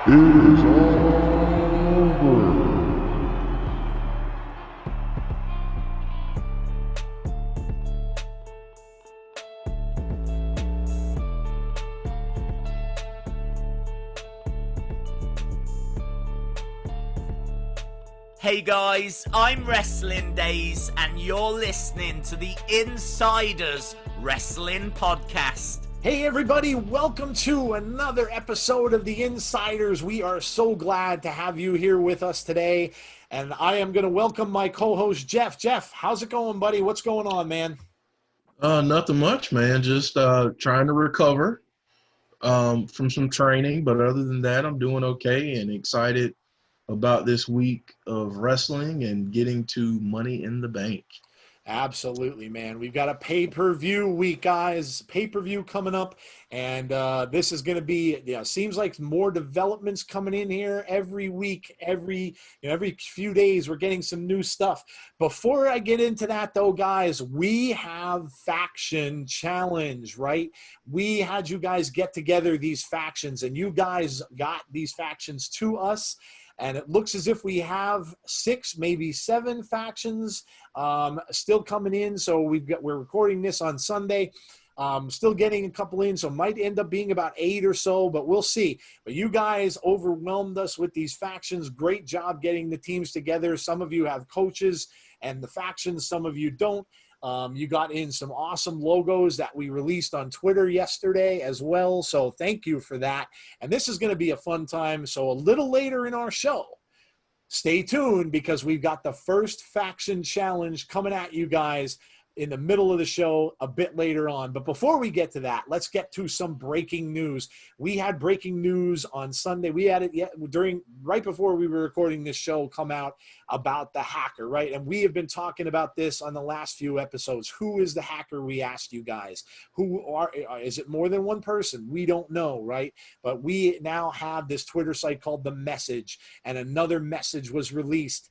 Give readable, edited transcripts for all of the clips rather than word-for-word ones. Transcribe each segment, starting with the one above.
is over. Hey guys, I'm Wrestling Daze, and you're listening to the Insiders Wrestling Podcast. Hey everybody, welcome to another episode of the Insiders. We are so glad to have you here with us today, and I am going to welcome my co-host Jeff. Jeff, how's it going, buddy? What's going on, man? Nothing much, man. Just trying to recover from some training, but other than that, I'm doing okay and excited about this week of wrestling and getting to Money in the Bank. Absolutely, man. We've got a pay-per-view week, guys. Pay-per-view coming up, and this is going to be, seems like more developments coming in here every week, every few days. We're getting some new stuff. Before I get into that, though, guys, we have Faction Challenge, right? We had you guys get together these factions, and you guys got these factions to us. And it looks as if we have 6, maybe 7 factions still coming in. So we're recording this on Sunday. Still getting a couple in, so might end up being about 8 or so, but we'll see. But you guys overwhelmed us with these factions. Great job getting the teams together. Some of you have coaches and the factions, some of you don't. You got in some awesome logos that we released on Twitter yesterday as well. So thank you for that. And this is going to be a fun time. So a little later in our show, stay tuned because we've got the first faction challenge coming at you guys in the middle of the show a bit later on. But before we get to that, let's get to some breaking news. We had breaking news on Sunday. We had it right before we were recording this show come out about the hacker, right? And we have been talking about this on the last few episodes. Who is the hacker? We asked you guys. Is it more than one person? We don't know, right? But we now have this Twitter site called The Message, and another message was released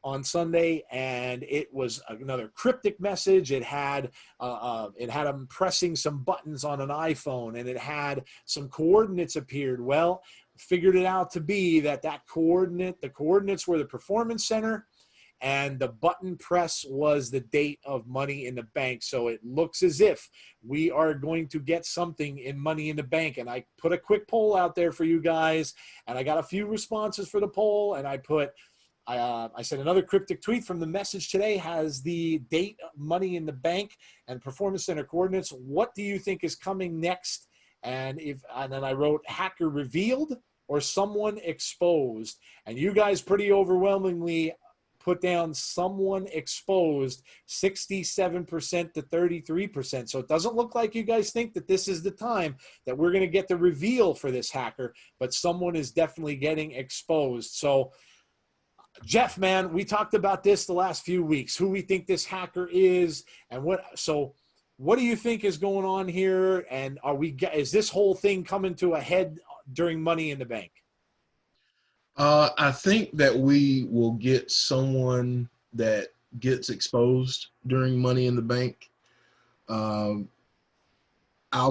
on Sunday, and it was another cryptic message. It had him pressing some buttons on an iPhone, and it had some coordinates appeared. Well, figured it out to be the coordinates were the Performance Center, and the button press was the date of Money in the Bank. So it looks as if we are going to get something in Money in the Bank. And I put a quick poll out there for you guys, and I got a few responses for the poll, and I said another cryptic tweet from The Message today has the date of Money in the Bank and Performance Center coordinates. What do you think is coming next? And then I wrote hacker revealed or someone exposed. And you guys pretty overwhelmingly put down someone exposed, 67% to 33%. So it doesn't look like you guys think that this is the time that we're going to get the reveal for this hacker, but someone is definitely getting exposed. So Jeff, man, we talked about this the last few weeks, who we think this hacker is and what do you think is going on here? And is this whole thing coming to a head during Money in the Bank? I think that we will get someone that gets exposed during Money in the Bank. I'll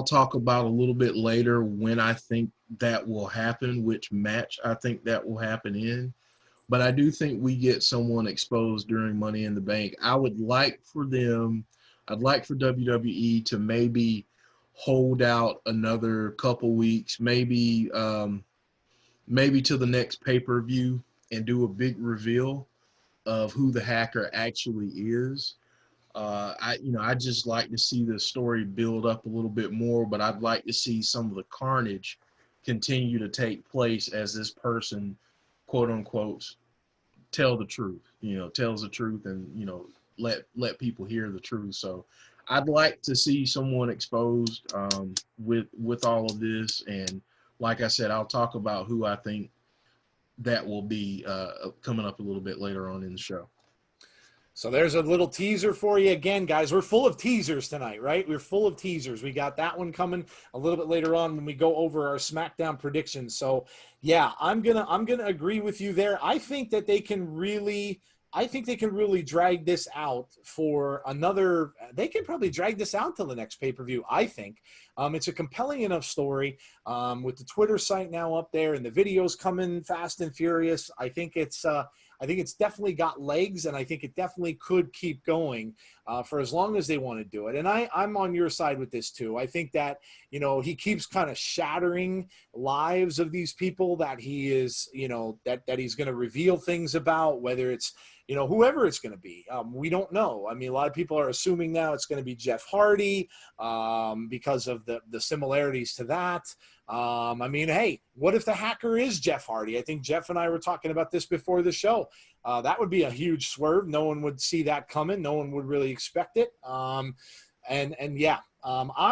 talk about a little bit later when I think that will happen, which match I think that will happen in. But I do think we get someone exposed during Money in the Bank. I'd like for WWE to maybe hold out another couple weeks, maybe to the next pay-per-view and do a big reveal of who the hacker actually is. I'd just like to see the story build up a little bit more, but I'd like to see some of the carnage continue to take place as this person, quote unquote, tells the truth and, let people hear the truth. So I'd like to see someone exposed with all of this. And like I said, I'll talk about who I think that will be coming up a little bit later on in the show. So there's a little teaser for you again, guys. We're full of teasers tonight, right? We're full of teasers. We got that one coming a little bit later on when we go over our SmackDown predictions. So yeah, I'm gonna agree with you there. I think that they can really I think they can really drag this out for another. They can probably drag this out till the next pay-per-view. I think it's a compelling enough story with the Twitter site now up there and the videos coming fast and furious. I think it's definitely got legs, and I think it definitely could keep going for as long as they want to do it. And I'm on your side with this too. I think that, you know, he keeps kind of shattering lives of these people that he is, you know, that he's going to reveal things about, whether it's, you know, whoever it's going to be. We don't know. I mean, a lot of people are assuming now it's going to be Jeff Hardy because of the similarities to that. I mean, hey, what if the hacker is Jeff Hardy? I think Jeff and I were talking about this before the show. That would be a huge swerve. No one would see that coming. No one would really expect it. I'm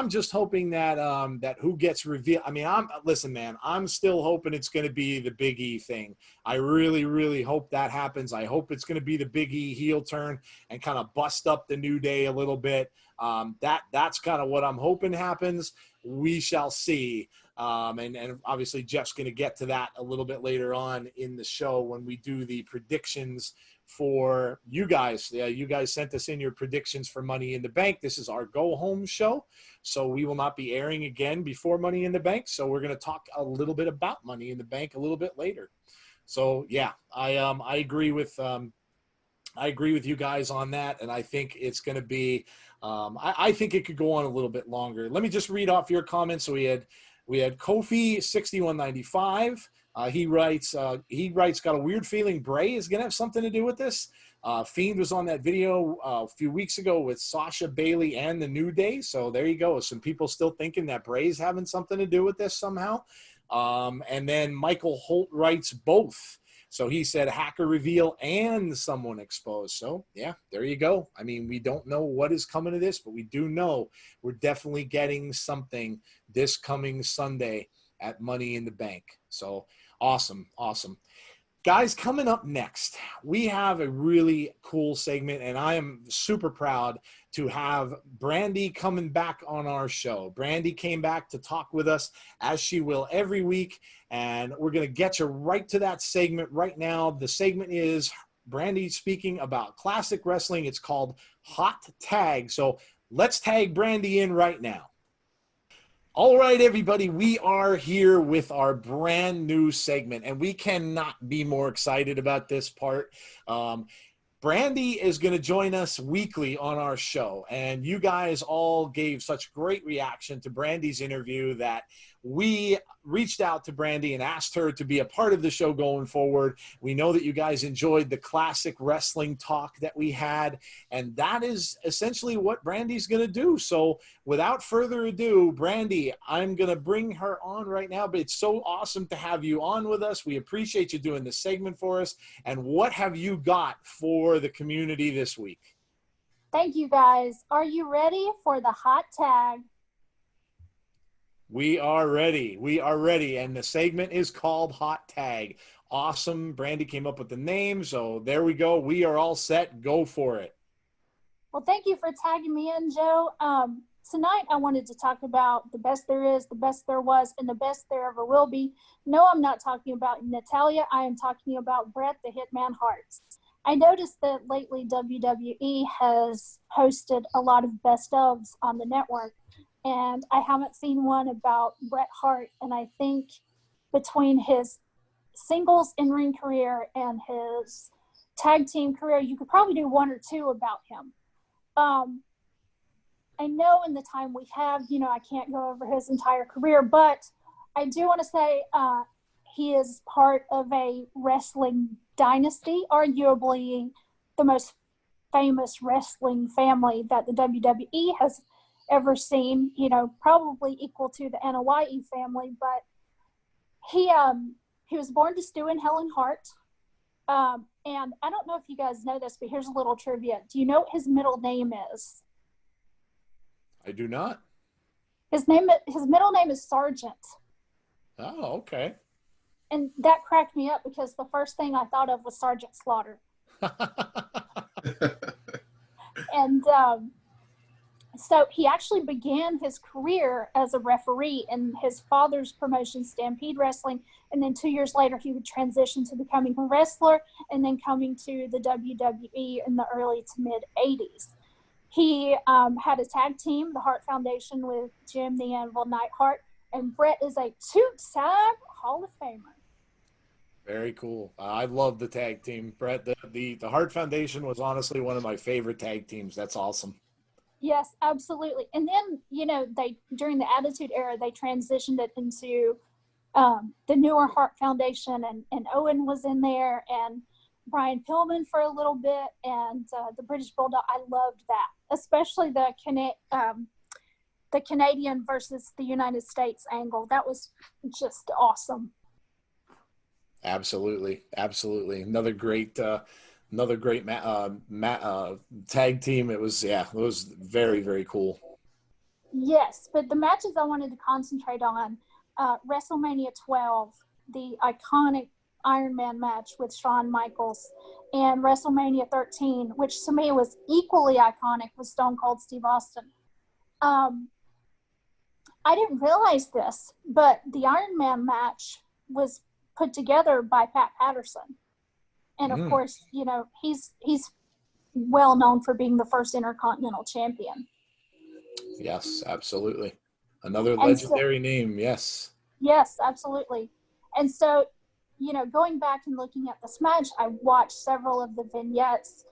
just hoping that that who gets revealed. I mean, listen, man, I'm still hoping it's going to be the Big E thing. I really, really hope that happens. I hope it's going to be the Big E heel turn and kind of bust up the New Day a little bit. That's kind of what I'm hoping happens. We shall see. And obviously Jeff's going to get to that a little bit later on in the show when we do the predictions for you guys. You guys sent us in your predictions for Money in the Bank. This is our go-home show, so we will not be airing again before Money in the Bank. So we're going to talk a little bit about Money in the Bank a little bit later. So yeah, I agree with you guys on that, and I think it's going to be. I think it could go on a little bit longer. Let me just read off your comments. So we had Kofi 6195. He writes, got a weird feeling Bray is going to have something to do with this. Fiend was on that video a few weeks ago with Sasha, Bailey, and the New Day. So there you go. Some people still thinking that Bray's having something to do with this somehow. And then Michael Holt writes both. So he said hacker reveal and someone exposed. So, yeah, there you go. I mean, we don't know what is coming to this, but we do know we're definitely getting something this coming Sunday at Money in the Bank. So, awesome. Guys, coming up next, we have a really cool segment, and I am super proud to have Brandi coming back on our show. Brandi came back to talk with us, as she will every week, and we're going to get you right to that segment right now. The segment is Brandi speaking about classic wrestling. It's called Hot Tag. So let's tag Brandi in right now. All right, everybody, we are here with our brand new segment, and we cannot be more excited about this part. Brandi is going to join us weekly on our show, and you guys all gave such great reaction to Brandi's interview that we reached out to Brandi and asked her to be a part of the show going forward. We know that you guys enjoyed the classic wrestling talk that we had, and that is essentially what Brandi's going to do. So without further ado, Brandi, I'm going to bring her on right now, but it's so awesome to have you on with us. We appreciate you doing this segment for us. And what have you got for the community this week? Thank you, guys. Are you ready for the hot tag? We are ready. And the segment is called Hot Tag. Awesome. Brandi came up with the name. So there we go. We are all set. Go for it. Well, thank you for tagging me in, Joe. Tonight, I wanted to talk about the best there is, the best there was, and the best there ever will be. No, I'm not talking about Natalya. I am talking about Bret the Hitman Hart. I noticed that lately WWE has hosted a lot of best ofs on the network, and I haven't seen one about Bret Hart. And I think between his singles in-ring career and his tag team career, you could probably do one or two about him. I know in the time we have, I can't go over his entire career, but I do want to say he is part of a wrestling dynasty, arguably the most famous wrestling family that the WWE has ever seen, probably equal to the NOYE family. But he was born to Stu and Helen Hart. And I don't know if you guys know this, but here's a little trivia. Do you know what his middle name is? I do not. His middle name is Sargent. Oh, okay. And that cracked me up because the first thing I thought of was Sergeant Slaughter. And So he actually began his career as a referee in his father's promotion, Stampede Wrestling. And then 2 years later, he would transition to becoming a wrestler and then coming to the WWE in the early to mid 80s. He had a tag team, the Hart Foundation, with Jim the Anvil Neidhart. And Bret is a two-time Hall of Famer. Very cool. I love the tag team. Bret, the Hart Foundation was honestly one of my favorite tag teams. That's awesome. Yes, absolutely. And then, they during the Attitude Era, they transitioned it into the newer Hart Foundation, and Owen was in there, and Brian Pillman for a little bit, and the British Bulldog. I loved that, especially the Canadian versus the United States angle. That was just awesome. Absolutely. Another great tag team. It was very, very cool. Yes, but the matches I wanted to concentrate on, WrestleMania 12, the iconic Iron Man match with Shawn Michaels, and WrestleMania 13, which to me was equally iconic, with Stone Cold Steve Austin. I didn't realize this, but the Iron Man match was put together by Pat Patterson. And of course, he's well known for being the first Intercontinental Champion. Yes, absolutely. Another legendary name. Yes. Yes, absolutely. And so, going back and looking at this match, I watched several of the vignettes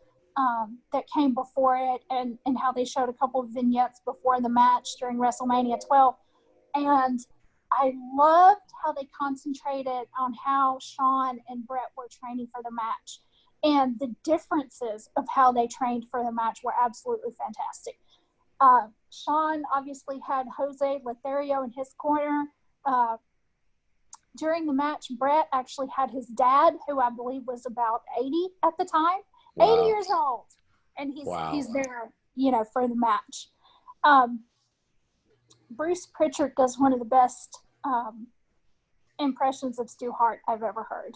that came before it, and how they showed a couple of vignettes before the match during WrestleMania 12. And I loved how they concentrated on how Shawn and Bret were training for the match. And the differences of how they trained for the match were absolutely fantastic. Shawn obviously had Jose Lothario in his corner. During the match, Bret actually had his dad, who I believe was about 80 at the time, 80 years old. And he's there, for the match. Bruce Pritchard does one of the best impressions of Stu Hart I've ever heard.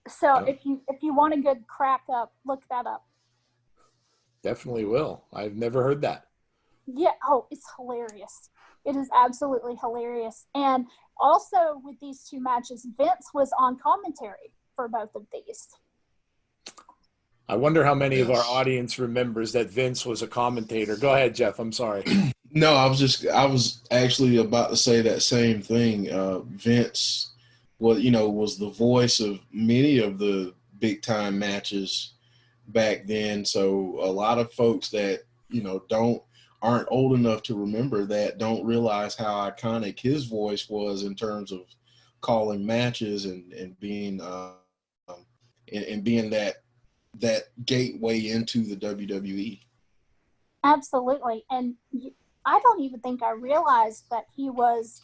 So if you want a good crack up, look that up. Definitely will. I've never heard that. Yeah. Oh, it's hilarious. It is absolutely hilarious. And also with these two matches, Vince was on commentary for both of these. I wonder how many of our audience remembers that Vince was a commentator. Go ahead, Jeff. I'm sorry. No, I was actually about to say that same thing. Vince was the voice of many of the big time matches back then. So a lot of folks that, aren't old enough to remember that don't realize how iconic his voice was in terms of calling matches and being being that gateway into the WWE. Absolutely. And I don't even think I realized that he was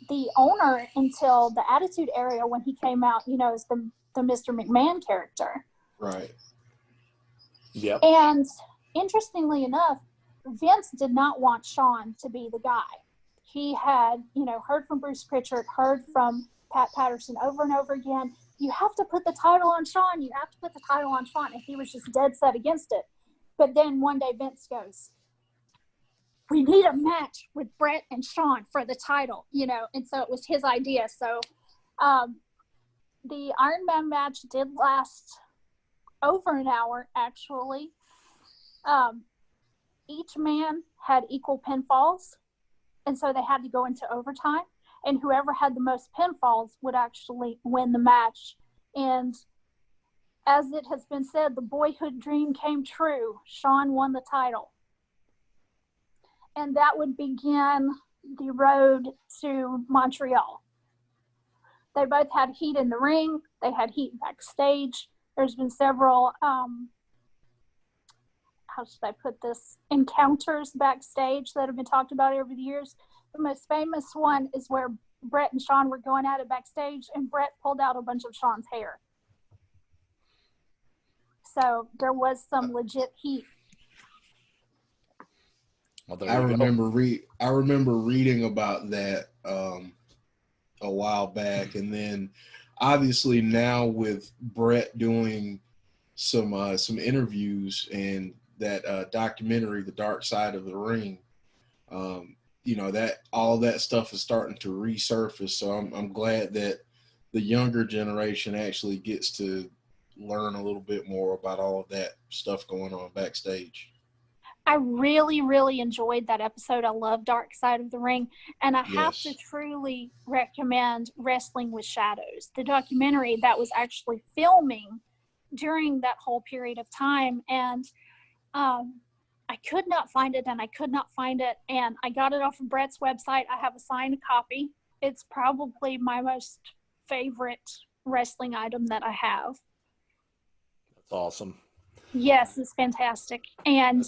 the owner until the Attitude Era, when he came out, as the Mr. McMahon character. Right. Yep. And interestingly enough, Vince did not want Shawn to be the guy. He had, heard from Bruce Pritchard, heard from Pat Patterson over and over again. You have to put the title on Shawn. You have to put the title on Shawn. And he was just dead set against it. But then one day Vince goes, we need a match with Bret and Shawn for the title, and so it was his idea. So the Iron Man match did last over an hour, actually. Each man had equal pinfalls, and so they had to go into overtime, and whoever had the most pinfalls would actually win the match. And as it has been said, the boyhood dream came true. Shawn won the title. And that would begin the road to Montreal. They both had heat in the ring. They had heat backstage. There's been several, how should I put this, encounters backstage that have been talked about over the years. The most famous one is where Bret and Shawn were going at it backstage, and Bret pulled out a bunch of Shawn's hair. So there was some legit heat. Well, I remember reading about that a while back, and then obviously now with Bret doing some interviews and that documentary, The Dark Side of the Ring, that all that stuff is starting to resurface. So I'm glad that the younger generation actually gets to learn a little bit more about all of that stuff going on backstage. I really, really enjoyed that episode. I love Dark Side of the Ring. And I have to truly recommend Wrestling with Shadows, the documentary that was actually filming during that whole period of time. And I could not find it, and I could not find it. And I got it off of Brett's website. I have a signed copy. It's probably my most favorite wrestling item that I have. That's awesome. Yes, it's fantastic. And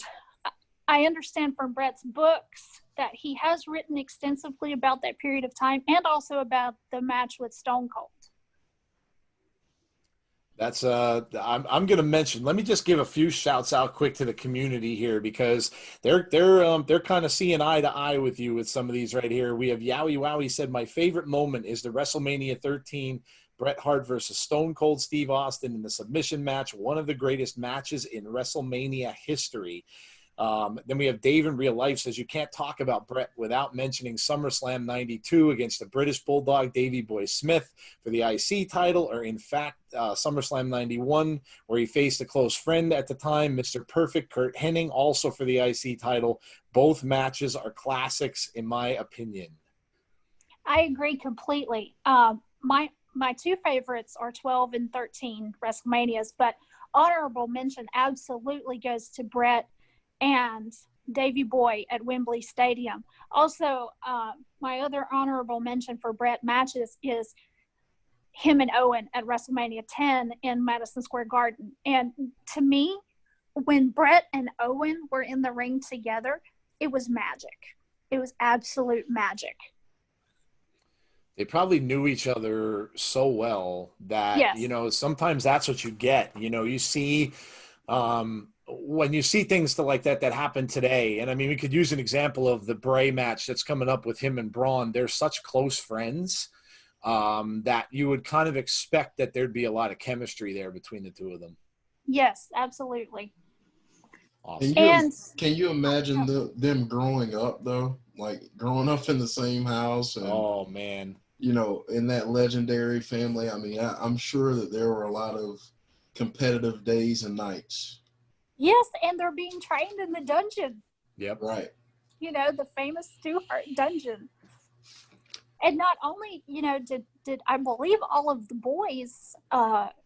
I understand from Brett's books that he has written extensively about that period of time and also about the match with Stone Cold. That's I'm going to mention. Let me just give a few shouts out quick to the community here, because they're kind of seeing eye to eye with you with some of these right here. We have Yowie Wowie said, my favorite moment is the WrestleMania 13 Bret Hart versus Stone Cold Steve Austin in the submission match, one of the greatest matches in WrestleMania history. Then we have Dave in Real Life says, you can't talk about Bret without mentioning SummerSlam 92 against the British Bulldog Davey Boy Smith for the IC title, or in fact, SummerSlam 91, where he faced a close friend at the time, Mr. Perfect Kurt Hennig, also for the IC title. Both matches are classics, in my opinion. I agree completely. My two favorites are 12 and 13 WrestleManias, but honorable mention absolutely goes to Bret and Davey Boy at Wembley Stadium. Also, my other honorable mention for Bret matches is him and Owen at WrestleMania 10 in Madison Square Garden. And to me, when Bret and Owen were in the ring together, it was magic. It was absolute magic. They probably knew each other so well that, sometimes that's what you get. You see when you see things like that happen today, and I mean, we could use an example of the Bray match that's coming up with him and Braun. They're such close friends that you would kind of expect that there'd be a lot of chemistry there between the two of them. Yes, absolutely. Awesome. Can you imagine them growing up, though? Like growing up in the same house? And, oh, man. In that legendary family. I mean, I'm sure that there were a lot of competitive days and nights. Yes, and they're being trained in the dungeon. Yep. Right. The famous Stu-Hart dungeon. And not only, did I believe all of the boys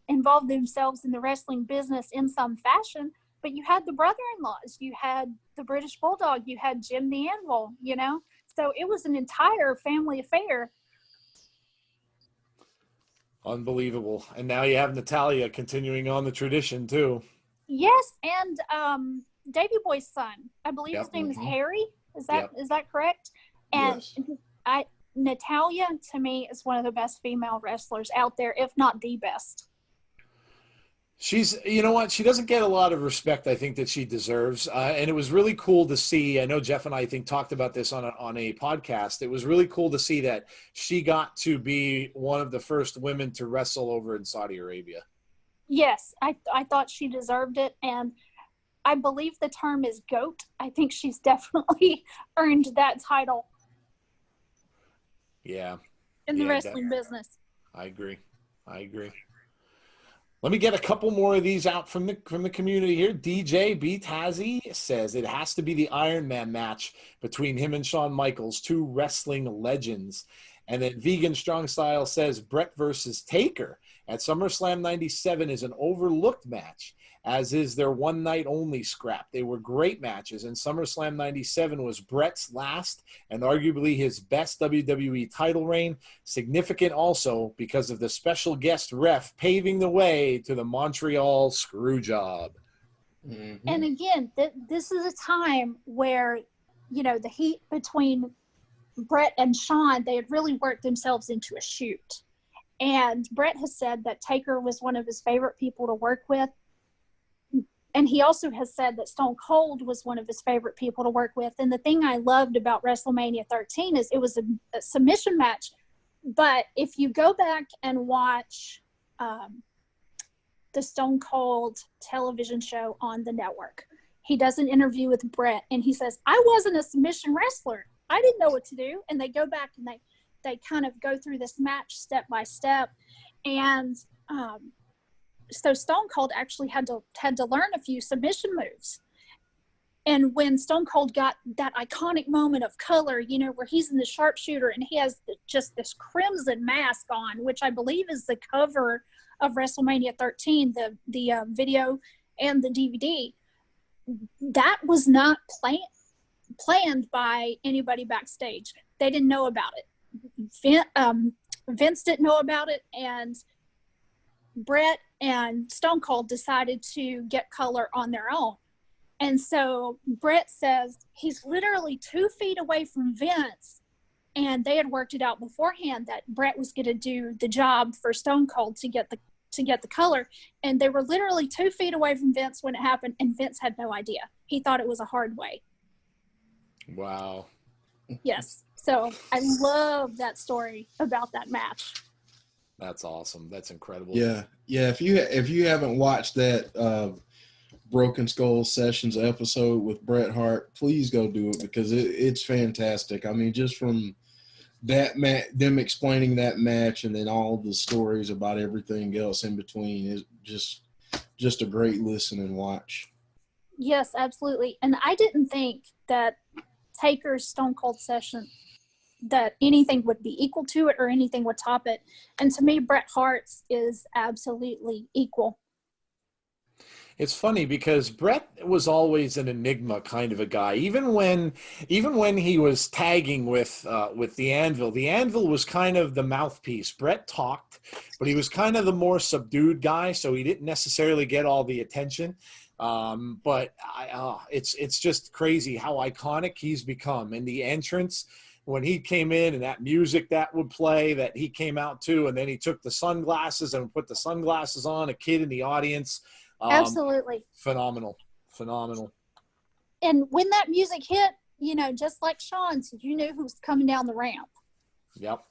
involve themselves in the wrestling business in some fashion, but you had the brother-in-laws, you had the British Bulldog, you had Jim the Anvil, So it was an entire family affair. Unbelievable. And now you have Natalya continuing on the tradition, too. Yes, and Davey Boy's son, I believe his name is Harry. Is that correct? And yes. Natalya, to me, is one of the best female wrestlers out there, if not the best. She's, you know what? She doesn't get a lot of respect, I think, that she deserves. And it was really cool to see. I know Jeff and I think talked about this on a podcast. It was really cool to see that she got to be one of the first women to wrestle over in Saudi Arabia. Yes, I thought she deserved it, and I believe the term is GOAT. I think she's definitely earned that title. Yeah. In the wrestling business. I agree. Let me get a couple more of these out from the community here. DJ B. Tazzy says it has to be the Iron Man match between him and Shawn Michaels, two wrestling legends. And then Vegan Strong Style says Bret versus Taker at SummerSlam 97 is an overlooked match, as is their one night only scrap. They were great matches, and SummerSlam 97 was Bret's last and arguably his best WWE title reign. Significant also because of the special guest ref paving the way to the Montreal Screwjob. Mm-hmm. And again, this is a time where, the heat between Bret and Shawn, they had really worked themselves into a shoot. And Bret has said that Taker was one of his favorite people to work with. And he also has said that Stone Cold was one of his favorite people to work with. And the thing I loved about WrestleMania 13 is it was a submission match. But if you go back and watch the Stone Cold television show on the network, he does an interview with Brett, and he says, I wasn't a submission wrestler. I didn't know what to do. And they go back and they kind of go through this match step by step. And so Stone Cold actually had to learn a few submission moves. And when Stone Cold got that iconic moment of color, you know, where he's in the sharpshooter and he has just this crimson mask on, which I believe is the cover of WrestleMania 13, the video and the DVD, that was not planned by anybody backstage. They didn't know about it. Vince didn't know about it, and Brett and Stone Cold decided to get color on their own. And so Brett says he's literally 2 feet away from Vince, and they had worked it out beforehand that Brett was going to do the job for Stone Cold to get the color. And they were literally 2 feet away from Vince when it happened, and Vince had no idea. He thought it was a hard way. Wow. Yes. So I love that story about that match. That's awesome. That's incredible. Yeah. If you haven't watched that Broken Skull Sessions episode with Bret Hart, please go do it, because it's fantastic. I mean, just from that them explaining that match, and then all the stories about everything else in between, is just a great listen and watch. Yes, absolutely. And I didn't think that Taker's Stone Cold session, that anything would be equal to it or anything would top it. And to me, Bret Hart's is absolutely equal. It's funny because Brett was always an enigma kind of a guy. Even when he was tagging with the Anvil was kind of the mouthpiece. Brett talked, but he was kind of the more subdued guy, so he didn't necessarily get all the attention. But it's just crazy how iconic he's become. And the entrance, when he came in and that music that would play that he came out to, and then he took the sunglasses and put the sunglasses on, a kid in the audience. Absolutely. Phenomenal. And when that music hit, you know, just like Sean said, you knew who was coming down the ramp. Yep.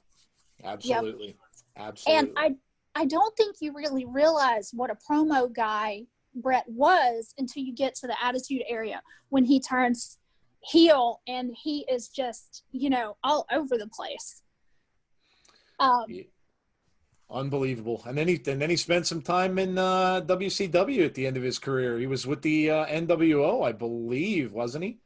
Absolutely. Yep. Absolutely. And I don't think you really realize what a promo guy Brett was until you get to the Attitude Area, when he turns heel and he is just, you know, all over the place. Yeah. Unbelievable. And then he spent some time in WCW at the end of his career. He was with the NWO, I believe, wasn't he?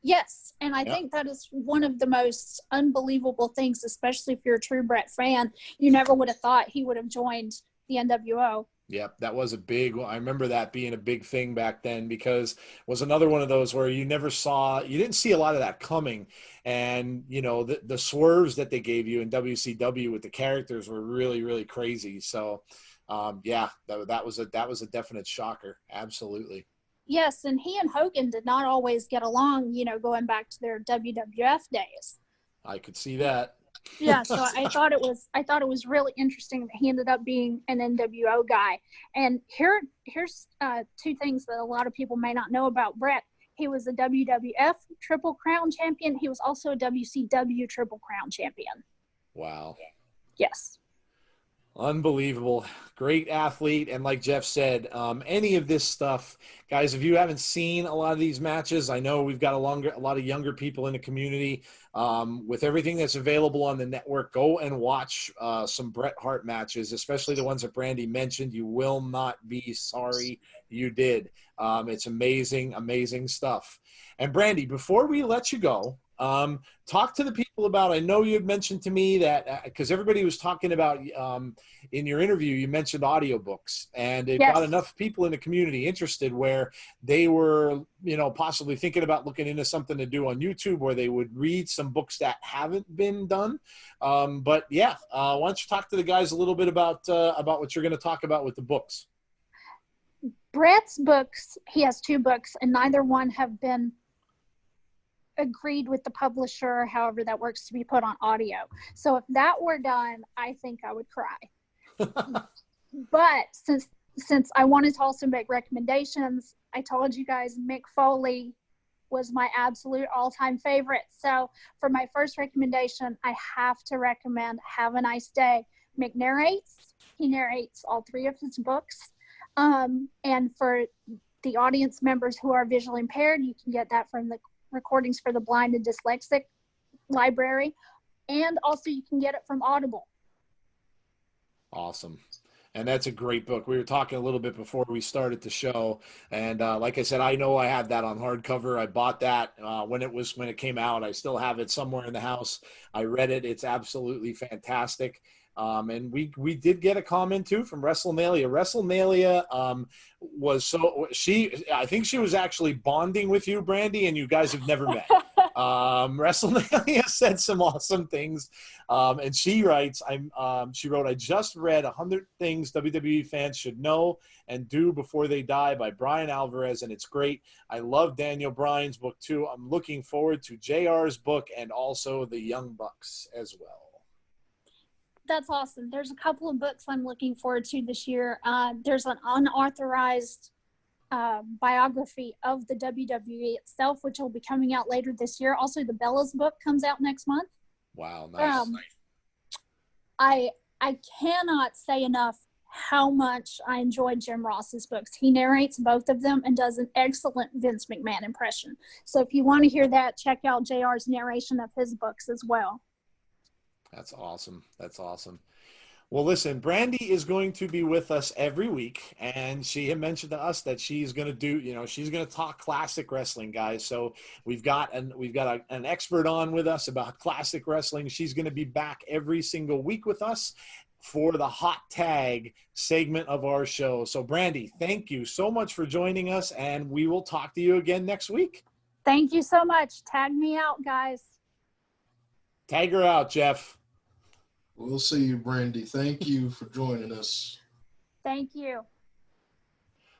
Yes, and I think that is one of the most unbelievable things, especially if you're a true Brett fan. You never would have thought he would have joined the NWO. Yep, that was a big one. I remember that being a big thing back then, because it was another one of those where you didn't see a lot of that coming. And, you know, the swerves that they gave you in WCW with the characters were really, really crazy. So, that was a definite shocker. Absolutely. Yes, and he and Hogan did not always get along, you know, going back to their WWF days. I could see that. Yeah, so I thought it was really interesting that he ended up being an NWO guy. And here's 2 things that a lot of people may not know about Brett. He was a WWF Triple Crown champion. He was also a WCW Triple Crown champion. Wow. Yes. Unbelievable. Great athlete. And like Jeff said, any of this stuff, guys, if you haven't seen a lot of these matches, I know we've got a lot of younger people in the community. With everything that's available on the network, go and watch some Bret Hart matches, especially the ones that Brandi mentioned. You will not be sorry you did. It's amazing, amazing stuff. And Brandi, before we let you go, talk to the people about, I know you had mentioned to me that, because everybody was talking about, in your interview, you mentioned audiobooks, and it got enough people in the community interested where they were, you know, possibly thinking about looking into something to do on YouTube where they would read some books that haven't been done. But yeah, why don't you talk to the guys a little bit about what you're going to talk about with the books? Brett's books, he has 2 books, and neither one have been agreed with the publisher, however that works, to be put on audio. So if that were done, I think I would cry. But since I wanted to also make recommendations, I told you guys Mick Foley was my absolute all-time favorite. So for my first recommendation, I have to recommend Have a Nice Day. Mick narrates. He narrates all 3 of his books. And for the audience members who are visually impaired. You can get that from the Recordings for the Blind and Dyslexic library. And also you can get it from Audible. Awesome. And that's a great book. We were talking a little bit before we started the show. And like I said, I know I have that on hardcover. I bought that when it came out. I still have it somewhere in the house. I read it. It's absolutely fantastic. And we did get a comment too from WrestleMania. WrestleMania I think she was actually bonding with you, Brandi, and you guys have never met. WrestleMania said some awesome things. And she writes, she wrote, I just read 100 Things WWE Fans Should Know and Do Before They Die by Brian Alvarez, and it's great. I love Daniel Bryan's book too. I'm looking forward to JR's book and also the Young Bucks as well. That's awesome. There's a couple of books I'm looking forward to this year. There's an unauthorized biography of the WWE itself, which will be coming out later this year. Also, the Bella's book comes out next month. Wow, nice. I cannot say enough how much I enjoyed Jim Ross's books. He narrates both of them and does an excellent Vince McMahon impression. So if you want to hear that, check out JR's narration of his books as well. That's awesome. That's awesome. Well, listen, Brandi is going to be with us every week, and she had mentioned to us that she's going to do, she's going to talk classic wrestling, guys. So we've got an expert on with us about classic wrestling. She's going to be back every single week with us for the hot tag segment of our show. So Brandi, thank you so much for joining us, and we will talk to you again next week. Thank you so much. Tag me out, guys. Tag her out, Jeff. We'll see you, Brandi. Thank you for joining us. Thank you.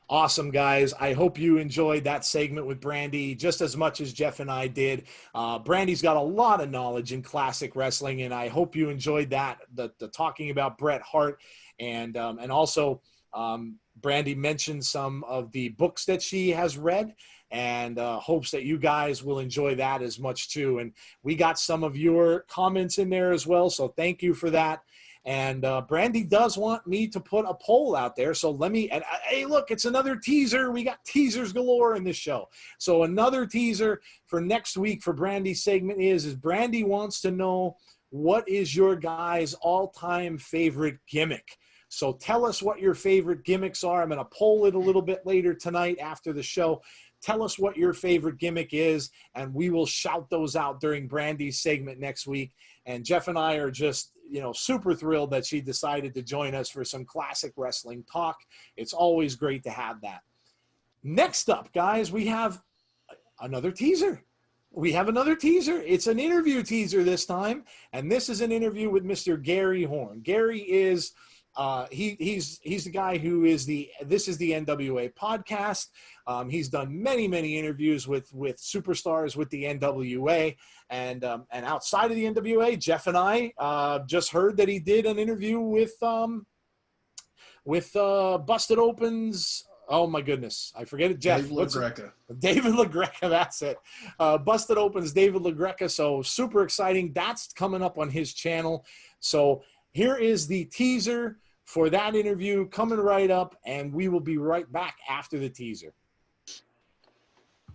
Awesome, guys. I hope you enjoyed that segment with Brandi just as much as Jeff and I did. Brandi's got a lot of knowledge in classic wrestling, and I hope you enjoyed that, the talking about Bret Hart. And also Brandi mentioned some of the books that she has read, and hopes that you guys will enjoy that as much too. And we got some of your comments in there as well, so thank you for that. And Brandi does want me to put a poll out there, so hey, look, it's another teaser. We got teasers galore in this show. So another teaser for next week for Brandi's segment is Brandi wants to know, what is your guys' all-time favorite gimmick? So tell us what your favorite gimmicks are. I'm going to poll it a little bit later tonight after the show. Tell us what your favorite gimmick is, and we will shout those out during Brandi's segment next week. And Jeff and I are just, super thrilled that she decided to join us for some classic wrestling talk. It's always great to have that. Next up, guys, we have another teaser. It's an interview teaser this time, and this is an interview with Mr. Gary Horne. Gary is he's the guy who is this is the NWA podcast. He's done many interviews with superstars with the NWA, and outside of the NWA, Jeff and I just heard that he did an interview with Busted Open's. Oh my goodness, I forget it. Jeff, David LaGreca, that's it. Busted Open's David LaGreca. So super exciting. That's coming up on his channel. So here is the teaser for that interview coming right up, and we will be right back after the teaser.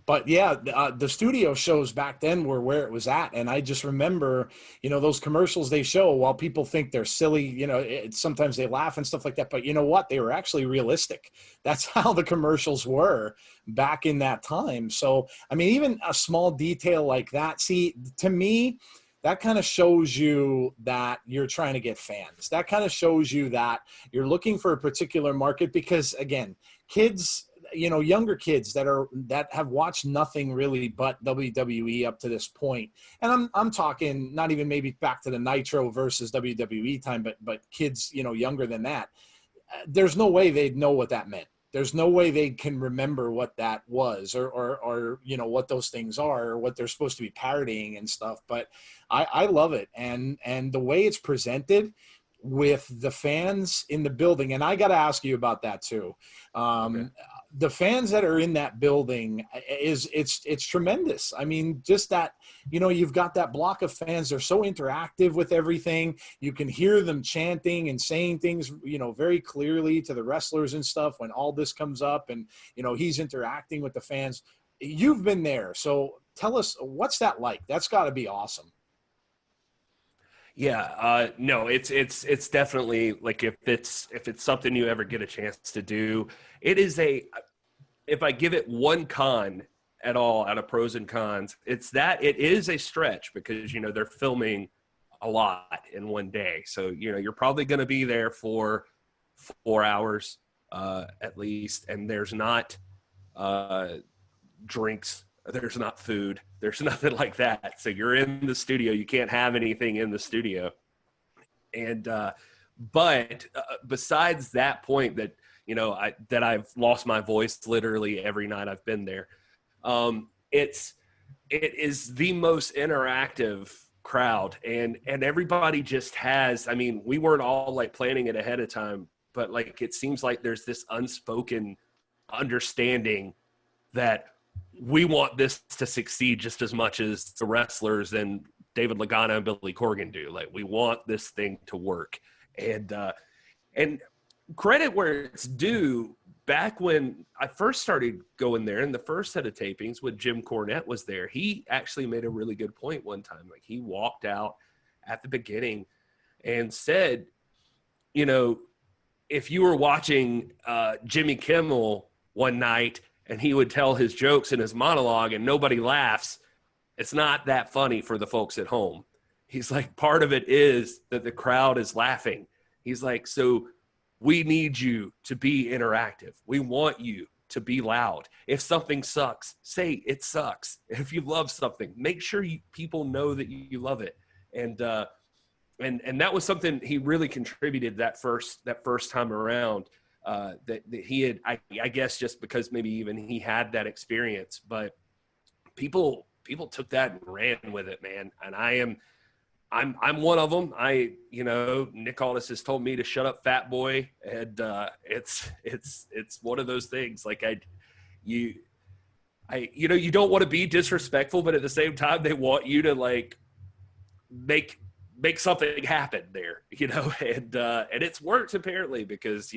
But yeah, the studio shows back then were where it was at. And I just remember, those commercials they show, while people think they're silly, sometimes they laugh and stuff like that. But you know what? They were actually realistic. That's how the commercials were back in that time. So, I mean, even a small detail like that, see, to me, that kind of shows you that you're trying to get fans. That kind of shows you that you're looking for a particular market because, again, kids, younger kids that have watched nothing really but WWE up to this point. And I'm talking not even maybe back to the Nitro versus WWE time, but kids, younger than that. There's no way they'd know what that meant. There's no way they can remember what that was or what those things are or what they're supposed to be parodying and stuff. But I love it. And the way it's presented with the fans in the building. And I got to ask you about that too. Okay. the fans that are in that building it's tremendous. I mean, just that, you've got that block of fans. They're so interactive with everything. You can hear them chanting and saying things, very clearly to the wrestlers and stuff when all this comes up, and, he's interacting with the fans. You've been there. So tell us, what's that like? That's got to be awesome. Yeah, no, it's definitely like, if it's something you ever get a chance to do, it is if I give it one con at all out of pros and cons, it's that it is a stretch because, they're filming a lot in one day. So, you're probably going to be there for 4 hours at least. And there's not drinks. There's not food. There's nothing like that. So you're in the studio. You can't have anything in the studio. And, but besides that point that, that I've lost my voice literally every night I've been there. It is the most interactive crowd, and everybody just has, I mean, we weren't all like planning it ahead of time, but like, it seems like there's this unspoken understanding that we want this to succeed just as much as the wrestlers and David Lagana and Billy Corgan do. Like, we want this thing to work. And credit where it's due, back when I first started going there in the first set of tapings when Jim Cornette was there, he actually made a really good point one time. Like, he walked out at the beginning and said, if you were watching Jimmy Kimmel one night and he would tell his jokes in his monologue and nobody laughs, it's not that funny for the folks at home. He's like, part of it is that the crowd is laughing. He's like, so we need you to be interactive. We want you to be loud. If something sucks, say it sucks. If you love something, make sure people know that you love it. And that was something he really contributed that first time around. That he had, I guess, just because maybe even he had that experience, but people took that and ran with it, man. And I'm one of them. Nick Aldis has told me to shut up, fat boy. And it's one of those things. Like, you don't want to be disrespectful, but at the same time, they want you to like make something happen there, and it's worked apparently because,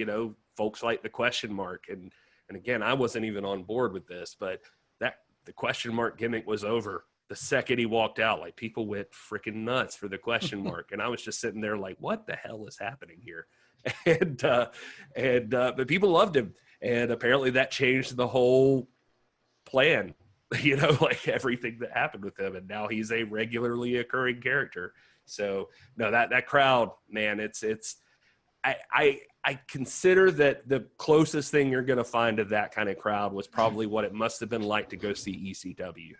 folks like the question mark. And again, I wasn't even on board with this, but the question mark gimmick was over the second he walked out. Like, people went freaking nuts for the question mark. And I was just sitting there like, what the hell is happening here? But people loved him. And apparently that changed the whole plan, like everything that happened with him. And now he's a regularly occurring character. So no, that crowd, man, I consider that the closest thing you're going to find to that kind of crowd was probably what it must have been like to go see ECW.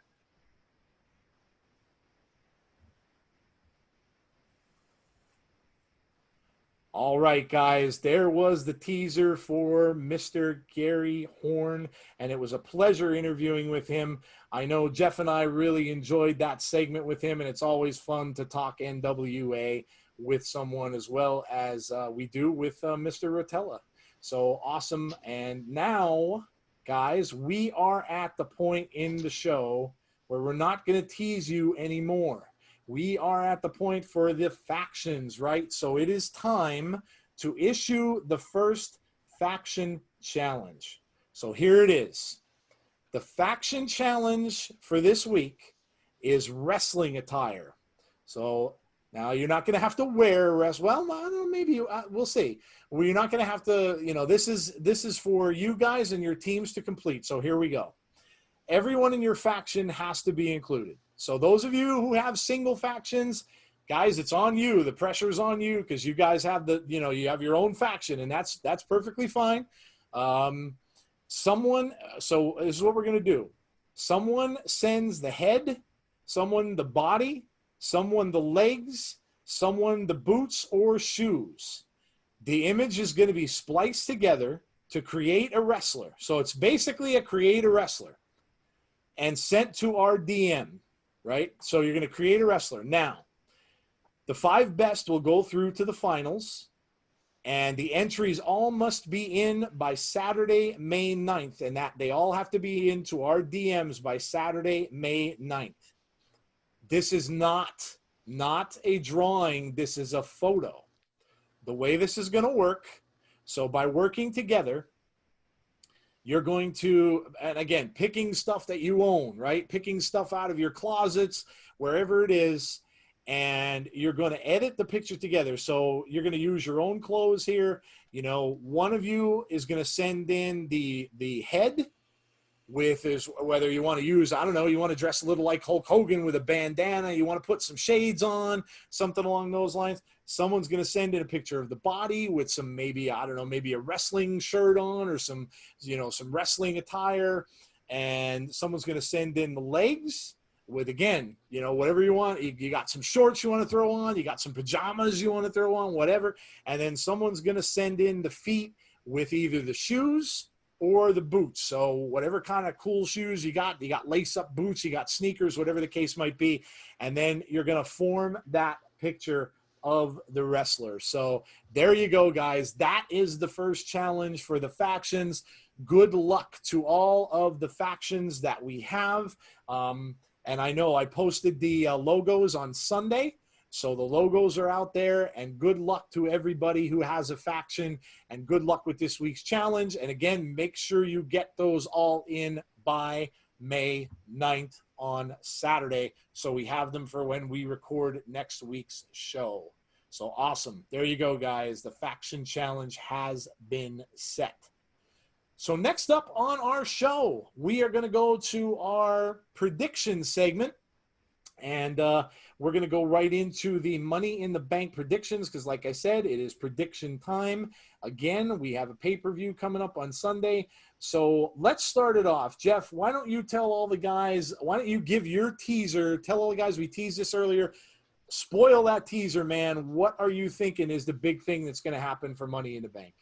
All right, guys, there was the teaser for Mr. Gary Horne, and it was a pleasure interviewing with him. I know Jeff and I really enjoyed that segment with him, and it's always fun to talk NWA with someone as well as we do with Mr. Rotella. So awesome. And now, guys, we are at the point in the show where we're not going to tease you anymore. We are at the point for the factions, right? So it is time to issue the first faction challenge. So here it is. The faction challenge for this week is wrestling attire. So now you're not going to have to wear well, maybe we'll see. Well, you're not going to have to, this is for you guys and your teams to complete. So here we go. Everyone in your faction has to be included. So those of you who have single factions, guys, it's on you. The pressure is on you because you guys have you have your own faction, and that's perfectly fine. So this is what we're going to do. Someone sends the head, someone the body, someone the legs, someone the boots or shoes. The image is going to be spliced together to create a wrestler. So it's basically a create a wrestler and sent to our DM, right? So you're going to create a wrestler. Now, the 5 best will go through to the finals. And the entries all must be in by Saturday, May 9th. And that they all have to be into our DMs by Saturday, May 9th. This is not a drawing. This is a photo. The way this is going to work, so by working together, you're going to, and again, picking stuff that you own, right? Picking stuff out of your closets, wherever it is, and you're going to edit the picture together. So you're going to use your own clothes here. You know, one of you is going to send in the head with is whether you want to use, I don't know, you want to dress a little like Hulk Hogan with a bandana, you want to put some shades on, something along those lines. Someone's going to send in a picture of the body with some, maybe, I don't know, maybe a wrestling shirt on or some, you know, some wrestling attire. And someone's going to send in the legs with, again, you know, whatever you want. You got some shorts you want to throw on, you got some pajamas you want to throw on, whatever. And then someone's going to send in the feet with either the shoes or the boots. So whatever kind of cool shoes you got lace-up boots, you got sneakers, whatever the case might be. And then you're going to form that picture of the wrestler. So there you go, guys. That is the first challenge for the factions. Good luck to all of the factions that we have. And I know I posted the logos on Sunday. So the logos are out there, and good luck to everybody who has a faction, and good luck with this week's challenge. And again, make sure you get those all in by May 9th on Saturday, so we have them for when we record next week's show. So awesome. There you go, guys. The faction challenge has been set. So next up on our show, we are going to go to our prediction segment. And we're going to go right into the Money in the Bank predictions because, like I said, it is prediction time. Again, we have a pay-per-view coming up on Sunday. So let's start it off. Jeff, why don't you tell all the guys, why don't you give your teaser, tell all the guys, we teased this earlier, spoil that teaser, man. What are you thinking is the big thing that's going to happen for Money in the Bank?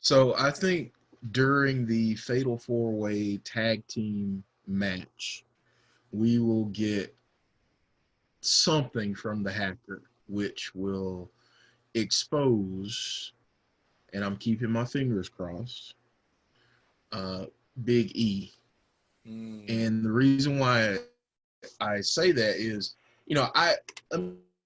So I think during the Fatal 4-Way Tag Team match, we will get something from the hacker, which will expose, and I'm keeping my fingers crossed, Big E. And the reason why I say that is, you know, let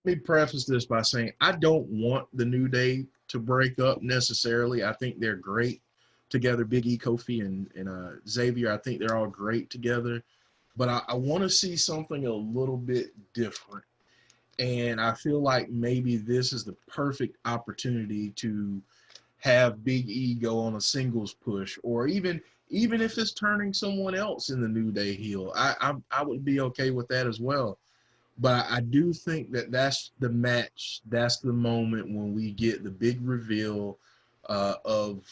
me preface this by saying I don't want the New Day to break up necessarily. I think they're great together, Big E, Kofi, and Xavier. I think they're all great together. But I want to see something a little bit different. And I feel like maybe this is the perfect opportunity to have Big E go on a singles push, or even if it's turning someone else in the New Day heel, I would be okay with that as well. But I do think that that's the match, that's the moment when we get the big reveal of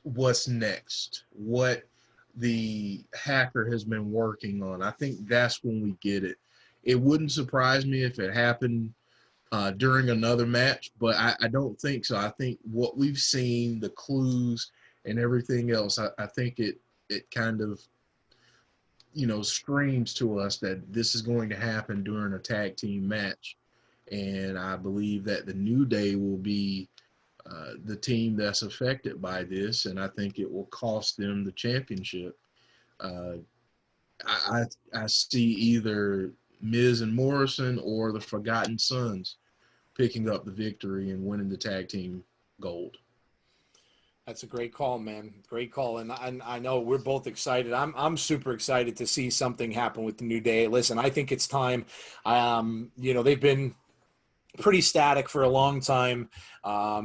what's next, what the hacker has been working on. I think that's when we get it. It wouldn't surprise me if it happened during another match, but I don't think so. I think what we've seen, the clues and everything else, I think it kind of, you know, screams to us that this is going to happen during a tag team match. And I believe that the New Day will be the team that's affected by this, and I think it will cost them the championship. I see either Miz and Morrison or the Forgotten Sons picking up the victory and winning the tag team gold. That's a great call, man. Great call. And I know we're both excited. I'm super excited to see something happen with the New Day. Listen, I think it's time. You know, they've been pretty static for a long time,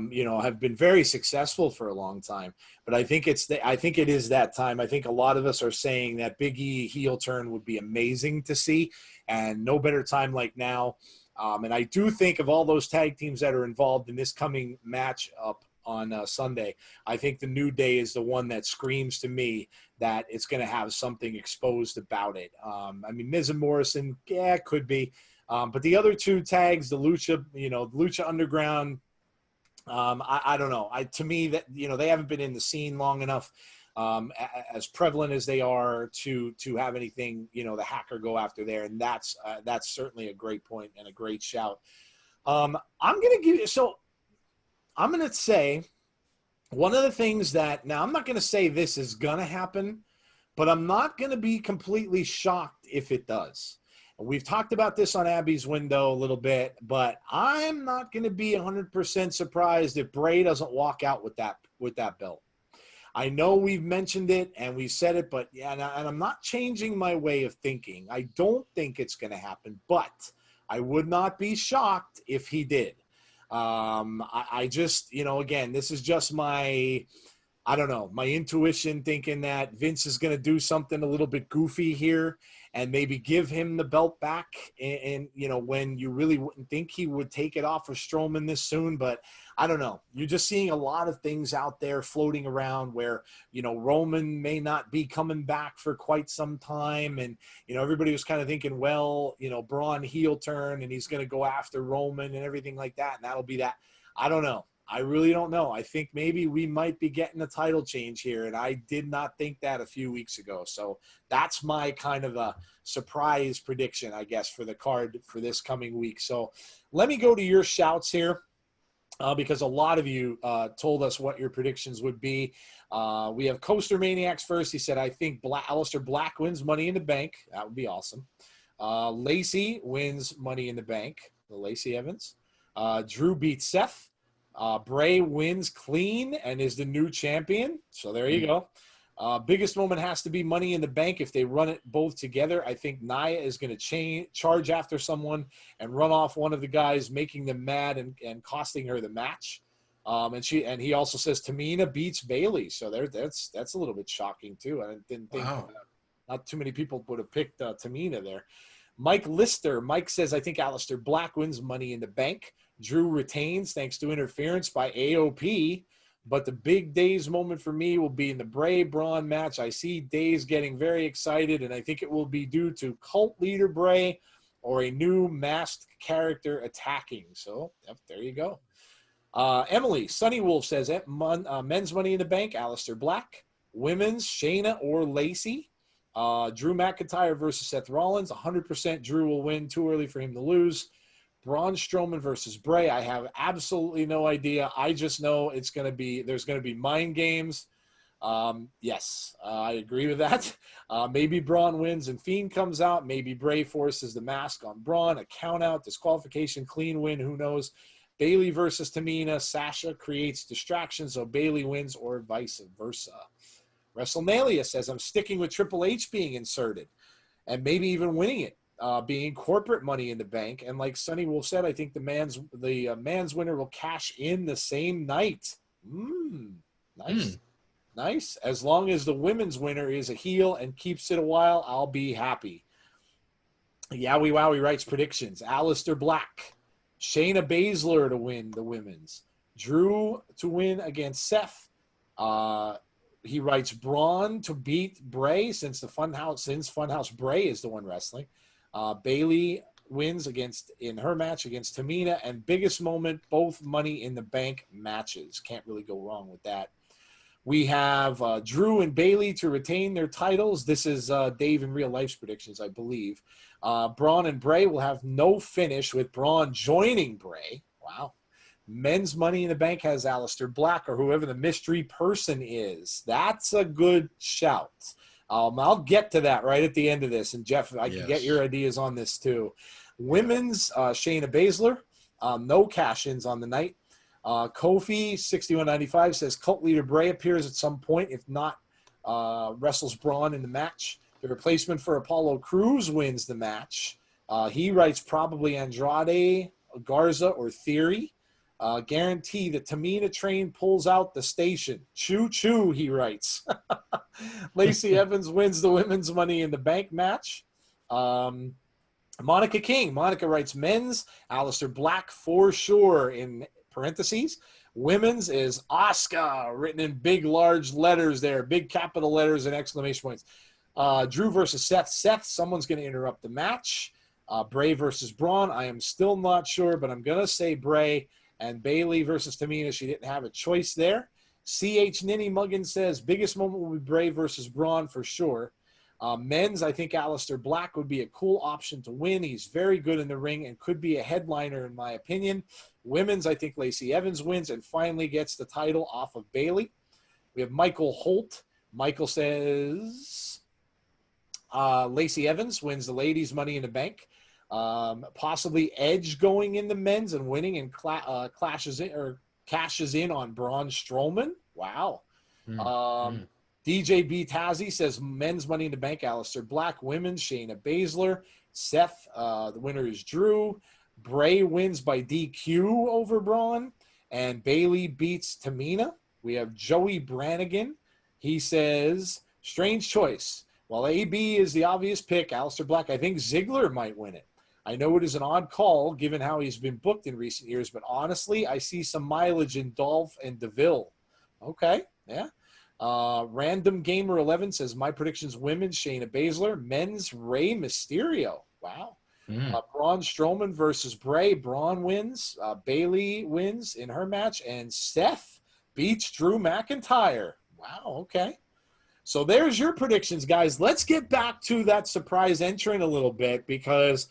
you know, have been very successful for a long time. But I think it is that time. I think a lot of us are saying that Big E heel turn would be amazing to see, and no better time like now. And I do think of all those tag teams that are involved in this coming match up on Sunday, I think the New Day is the one that screams to me that it's going to have something exposed about it. I mean, Miz and Morrison, yeah, it could be. But the other two tags, the Lucha, you know, Lucha Underground, I don't know. To me, that, you know, they haven't been in the scene long enough, as prevalent as they are to have anything, you know, the hacker go after there. And that's certainly a great point and a great shout. I'm going to give you, so I'm going to say one of the things that, now I'm not going to say this is going to happen, but I'm not going to be completely shocked if it does. We've talked about this on Abby's window a little bit, but I'm not going to be 100% surprised if Bray doesn't walk out with that belt. I know we've mentioned it and we said it, but yeah, and I'm not changing my way of thinking. I don't think it's going to happen, but I would not be shocked if he did. I just, again, this is just my intuition thinking that Vince is going to do something a little bit goofy here and maybe give him the belt back. And when you really wouldn't think he would take it off of Strowman this soon, but I don't know. You're just seeing a lot of things out there floating around where, Roman may not be coming back for quite some time. And, everybody was kind of thinking, well, Braun heel turn and he's going to go after Roman and everything like that. And that'll be that. I don't know. I really don't know. I think maybe we might be getting a title change here, and I did not think that a few weeks ago. So that's my kind of a surprise prediction, I guess, for the card for this coming week. So let me go to your shouts here because a lot of you told us what your predictions would be. We have Coaster Maniacs first. He said, I think Aleister Black wins Money in the Bank. That would be awesome. Lacey wins Money in the Bank, the Lacey Evans. Drew beats Seth. Bray wins clean and is the new champion. So there you go. Biggest moment has to be Money in the Bank. If they run it both together, I think Nia is going to charge after someone and run off one of the guys, making them mad and costing her the match. And he also says Tamina beats Bayley. So that's a little bit shocking too. I didn't think not too many people would have picked Tamina there. Mike Lister. Mike says, I think Aleister Black wins Money in the Bank. Drew retains thanks to interference by AOP. But the big Daze moment for me will be in the Bray-Braun match. I see Daze getting very excited, and I think it will be due to cult leader Bray or a new masked character attacking. So there you go. Emily, Sunny Wolf says, men's Money in the Bank, Aleister Black. Women's, Shayna or Lacey. Drew McIntyre versus Seth Rollins. 100% Drew will win. Too early for him to lose. Braun Strowman versus Bray. I have absolutely no idea. I just know there's going to be mind games. Yes, I agree with that. Maybe Braun wins and Fiend comes out. Maybe Bray forces the mask on Braun. A count out, disqualification, clean win. Who knows? Bayley versus Tamina. Sasha creates distractions, so Bayley wins or vice versa. WrestleMania says, I'm sticking with Triple H being inserted and maybe even winning it. Being corporate Money in the Bank. And like Sonny Wolf said, I think the man's winner will cash in the same night. Nice. Nice. As long as the women's winner is a heel and keeps it a while, I'll be happy. Yowie Wowie writes predictions. Aleister Black. Shayna Baszler to win the women's. Drew to win against Seth. He writes Braun to beat Bray since Funhouse Bray is the one wrestling. Bayley wins in her match against Tamina, and biggest moment, both Money in the Bank matches. Can't really go wrong with that. We have Drew and Bayley to retain their titles. This is Dave in real life's predictions, I believe. Braun and Bray will have no finish with Braun joining Bray. Wow. Men's Money in the Bank has Aleister Black or whoever the mystery person is. That's a good shout. I'll get to that right at the end of this. And, Jeff, I can get your ideas on this too. Women's, Shayna Baszler. No cash-ins on the night. Kofi, 6195, says cult leader Bray appears at some point. If not, wrestles Braun in the match. The replacement for Apollo Crews wins the match. He writes probably Andrade, Garza, or Theory. Guarantee the Tamina train pulls out the station. Choo choo, he writes. Lacey Evans wins the women's Money in the Bank match. Monica King. Monica writes men's. Aleister Black for sure in parentheses. Women's is Asuka, written in big, large letters there. Big capital letters and exclamation points. Drew versus Seth. Someone's going to interrupt the match. Bray versus Braun. I am still not sure, but I'm going to say Bray. And Bayley versus Tamina, she didn't have a choice there. C.H. Ninny Muggin says, biggest moment will be Bray versus Braun for sure. Men's, I think Aleister Black would be a cool option to win. He's very good in the ring and could be a headliner in my opinion. Women's, I think Lacey Evans wins and finally gets the title off of Bayley. We have Michael Holt. Michael says Lacey Evans wins the ladies' Money in the Bank. Possibly Edge going in the men's and winning and cashes in on Braun Strowman. Wow. DJ B. Tazzy says men's Money in the Bank, Aleister Black. Women's, Shayna Baszler. Seth, the winner is Drew. Bray wins by DQ over Braun. And Bayley beats Tamina. We have Joey Brannigan. He says, strange choice. While AB is the obvious pick, Aleister Black, I think Ziggler might win it. I know it is an odd call given how he's been booked in recent years, but honestly, I see some mileage in Dolph and DeVille. Okay, yeah. Random Gamer 11 says, my predictions, women's, Shayna Baszler. Men's, Rey Mysterio. Wow. Braun Strowman versus Bray. Braun wins. Bayley wins in her match. And Seth beats Drew McIntyre. Wow, okay. So there's your predictions, guys. Let's get back to that surprise entrant a little bit because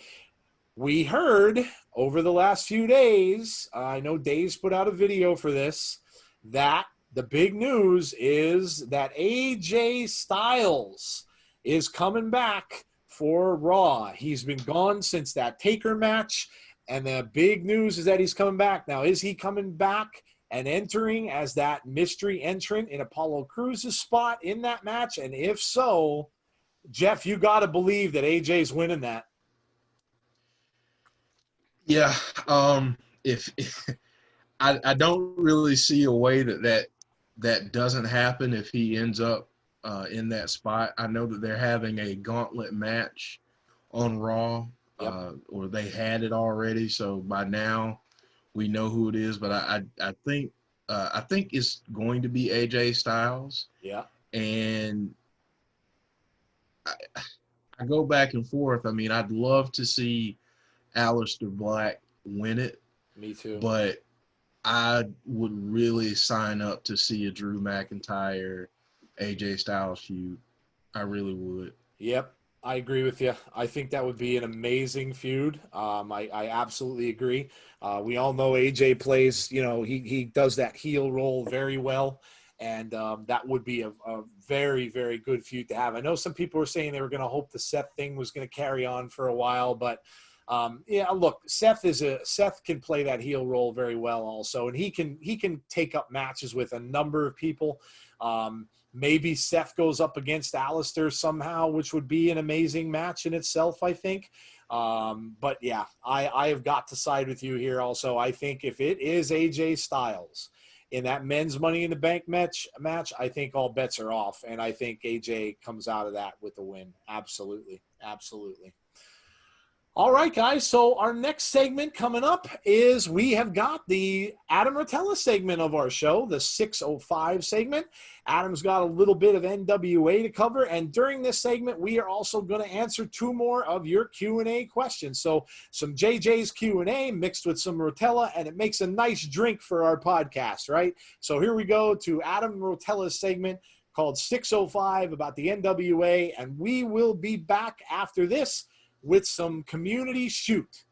we heard over the last few days, I know Daze put out a video for this, that the big news is that AJ Styles is coming back for Raw. He's been gone since that Taker match, and the big news is that he's coming back. Now, is he coming back and entering as that mystery entrant in Apollo Crews' spot in that match? And if so, Jeff, you got to believe that AJ's winning that. Yeah, if I don't really see a way that doesn't happen if he ends up in that spot. I know that they're having a gauntlet match on Raw, or they had it already. So by now, we know who it is. But I think it's going to be AJ Styles. Yeah, and I go back and forth. I mean, I'd love to see Aleister Black win it. Me too. But I would really sign up to see a Drew McIntyre, AJ Styles feud. I really would. Yep, I agree with you. I think that would be an amazing feud. I absolutely agree. We all know AJ plays, he does that heel role very well. And that would be a very, very good feud to have. I know some people were saying they were going to hope the Seth thing was going to carry on for a while, but look, Seth can play that heel role very well also, and he can take up matches with a number of people. Maybe Seth goes up against Aleister somehow, which would be an amazing match in itself, I think. But yeah, I have got to side with you here also. I think if it is AJ Styles in that men's Money in the Bank match, I think all bets are off, and I think AJ comes out of that with a win. Absolutely. Absolutely. All right, guys. So our next segment coming up is we have got the Adam Rotella segment of our show, the 605 segment. Adam's got a little bit of NWA to cover, and during this segment, we are also going to answer 2 more of your Q&A questions. So some JJ's Q&A mixed with some Rotella, and it makes a nice drink for our podcast, right? So here we go to Adam Rotella's segment called 605 about the NWA, and we will be back after this with some community shoot.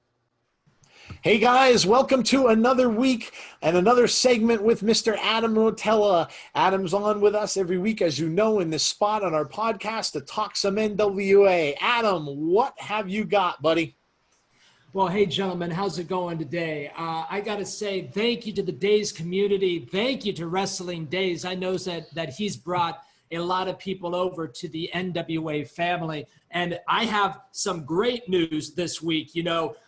Hey guys, welcome to another week and another segment with Mr. Adam Rotella. Adam's on with us every week, as you know, in this spot on our podcast to talk some NWA. Adam, what have you got, buddy? Well, hey, gentlemen, how's it going today? I got to say thank you to the Daze community. Thank you to Wrestling Daze. I know that he's brought a lot of people over to the NWA family. And I have some great news this week.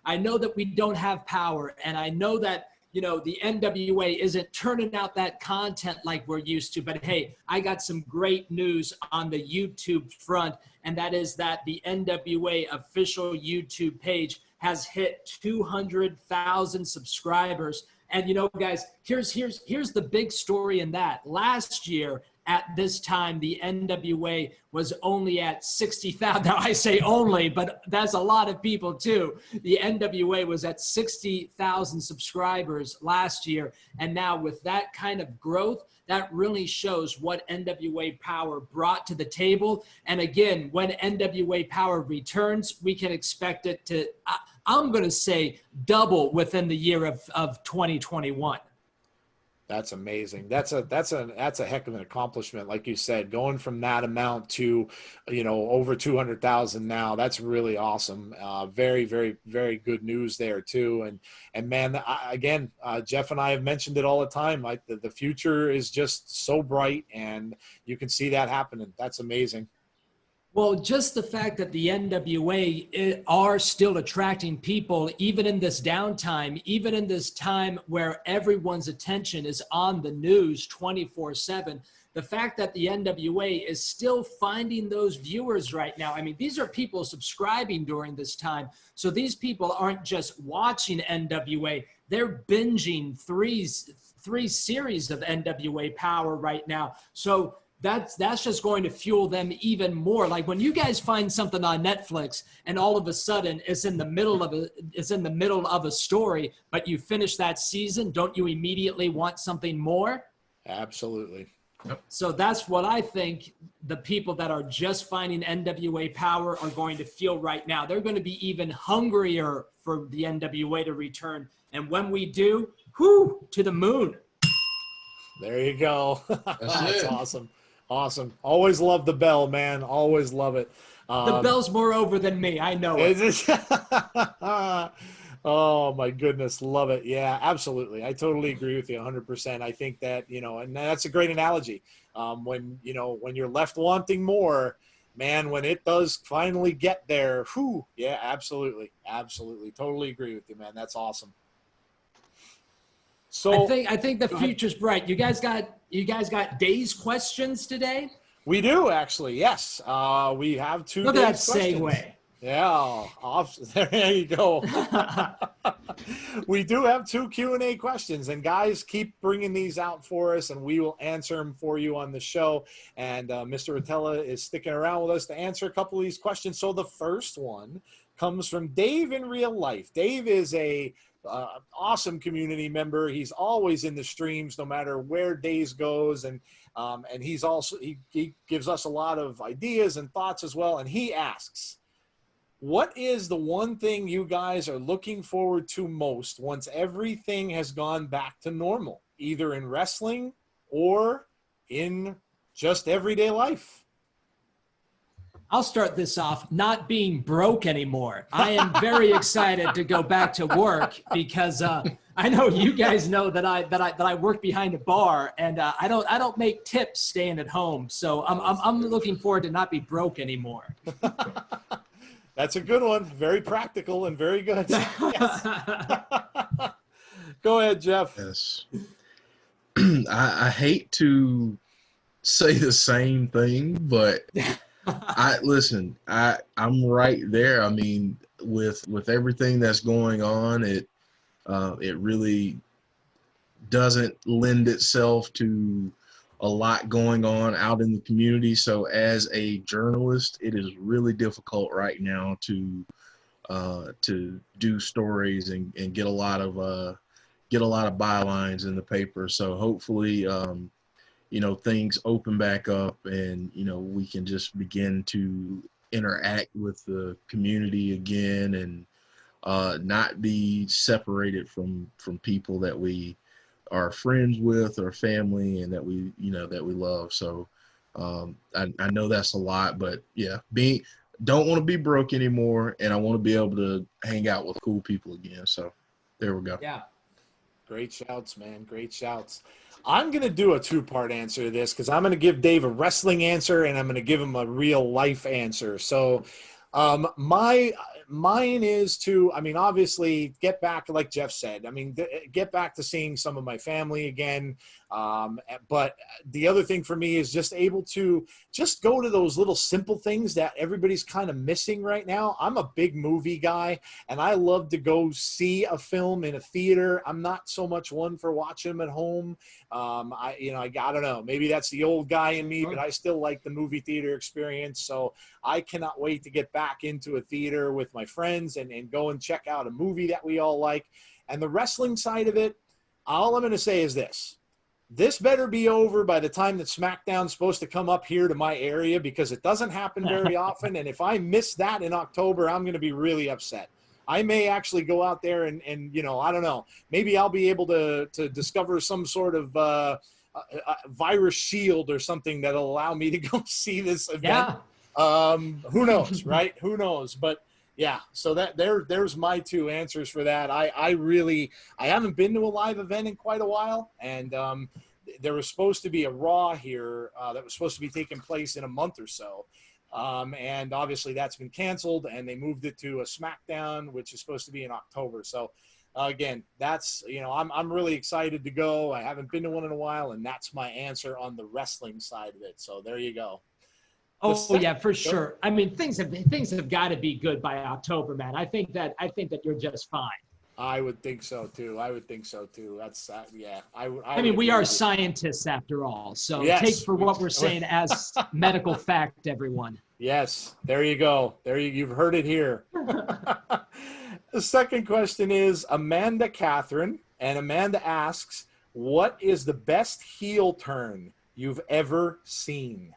I know that we don't have Powerr, and I know that, the NWA isn't turning out that content like we're used to. But hey, I got some great news on the YouTube front, and that is that the NWA official YouTube page has hit 200,000 subscribers. And guys, here's the big story in that. Last year, at this time, the NWA was only at 60,000. Now I say only, but that's a lot of people too. The NWA was at 60,000 subscribers last year. And now with that kind of growth, that really shows what NWA Powerr brought to the table. And again, when NWA Powerr returns, we can expect it to, I'm going to say, double within the year of 2021. That's amazing. That's a heck of an accomplishment. Like you said, going from that amount to, over 200,000 now, that's really awesome. Very, very, very good news there too. And man, again, Jeff and I have mentioned it all the time. Like the future is just so bright, and you can see that happening. That's amazing. Well, just the fact that the NWA are still attracting people, even in this downtime, even in this time where everyone's attention is on the news 24/7, the fact that the NWA is still finding those viewers right now. I mean, these are people subscribing during this time. So these people aren't just watching NWA, they're binging three series of NWA Powerr right now. So that's just going to fuel them even more. Like when you guys find something on Netflix and all of a sudden it's in the middle of a story, but you finish that season, don't you immediately want something more? Absolutely. Yep. So that's what I think the people that are just finding NWA Powerr are going to feel right now. They're going to be even hungrier for the NWA to return. And when we do, to the moon. There you go. That's it. awesome. Awesome. Always love the bell, man. Always love it. The bell's more over than me. I know it. Oh my goodness. Love it. Yeah, absolutely. I totally agree with you 100%. I think that, and that's a great analogy. When you're left wanting more, man, when it does finally get there, yeah, absolutely. Absolutely. Totally agree with you, man. That's awesome. So I think the future's bright. You guys got Daze questions today? We do actually. Yes. We have two. Look at that questions. segue. Yeah. There you go. We do have two Q&A questions, and guys, keep bringing these out for us, and we will answer them for you on the show. And Mr. Rotella is sticking around with us to answer a couple of these questions. So the first one comes from Dave in real life. Dave is a awesome community member. He's always in the streams, no matter where Daze goes, and he's also he gives us a lot of ideas and thoughts as well. And he asks, what is the one thing you guys are looking forward to most once everything has gone back to normal, either in wrestling or in just everyday life? I'll start this off, not being broke anymore. I am very excited to go back to work because I know you guys know that I work behind a bar, and I don't make tips staying at home. So I'm looking forward to not be broke anymore. That's a good one. Very practical and very good. Yes. Go ahead, Jeff. Yes. I hate to say the same thing, but I'm right there. I mean, with everything that's going on, it really doesn't lend itself to a lot going on out in the community. So as a journalist, it is really difficult right now to do stories and get a lot of bylines in the paper. So hopefully, things open back up, and, we can just begin to interact with the community again, and not be separated from people that we are friends with or family, and that we love. So I know that's a lot, but yeah, don't want to be broke anymore, and I want to be able to hang out with cool people again. So there we go. Yeah. Great shouts, man. Great shouts. I'm going to do a two-part answer to this because I'm going to give Dave a wrestling answer, and I'm going to give him a real life answer. So my mine is to, I mean, obviously get back, like Jeff said, I mean, get back to seeing some of my family again. But the other thing for me is just able to just go to those little simple things that everybody's kind of missing right now. I'm a big movie guy, and I love to go see a film in a theater. I'm not so much one for watching them at home. I don't know, maybe that's the old guy in me, but I still like the movie theater experience. So I cannot wait to get back into a theater with my friends and go and check out a movie that we all like. And the wrestling side of it, all I'm going to say is this better be over by the time that SmackDown's supposed to come up here to my area, because it doesn't happen very often. And if I miss that in October, I'm going to be really upset. I may actually go out there and I don't know, maybe I'll be able to discover some sort of virus shield or something that'll allow me to go see this event. Yeah. Who knows, right? Who knows? But yeah, so there's my two answers for that. I haven't been to a live event in quite a while, and there was supposed to be a Raw here that was supposed to be taking place in a month or so. And obviously that's been canceled, and they moved it to a SmackDown, which is supposed to be in October. So again, that's, I'm really excited to go. I haven't been to one in a while, and that's my answer on the wrestling side of it. So there you go. Oh yeah, for sure. I mean, things have got to be good by October, man. I think that you're just fine. I would think so too. That's yeah. I mean, we are scientists after all, so yes, take for what we're saying as medical fact, everyone. Yes, there you go. You've heard it here. The second question is Amanda Catherine, and Amanda asks, "What is the best heel turn you've ever seen?"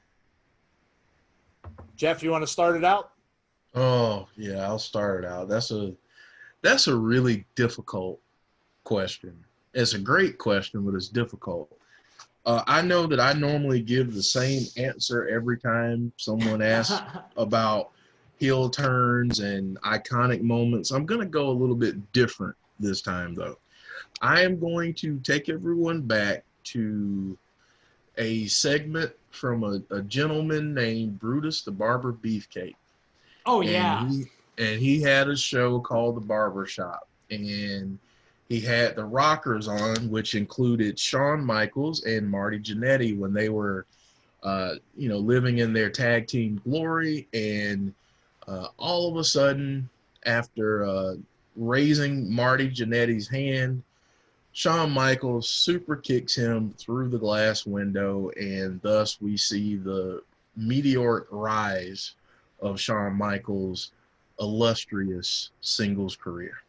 Jeff, you want to start it out? Oh yeah, I'll start it out. That's a really difficult question. It's a great question, but it's difficult. I know that I normally give the same answer every time someone asks about heel turns and iconic moments. I'm going to go a little bit different this time, though. I am going to take everyone back to a segment from a gentleman named Brutus the Barber Beefcake. Oh, yeah. And he had a show called The Barber Shop. And he had the Rockers on, which included Shawn Michaels and Marty Jannetty when they were, living in their tag team glory. And all of a sudden, after raising Marty Jannetty's hand, Shawn Michaels super kicks him through the glass window, and thus we see the meteoric rise of Shawn Michaels' illustrious singles career.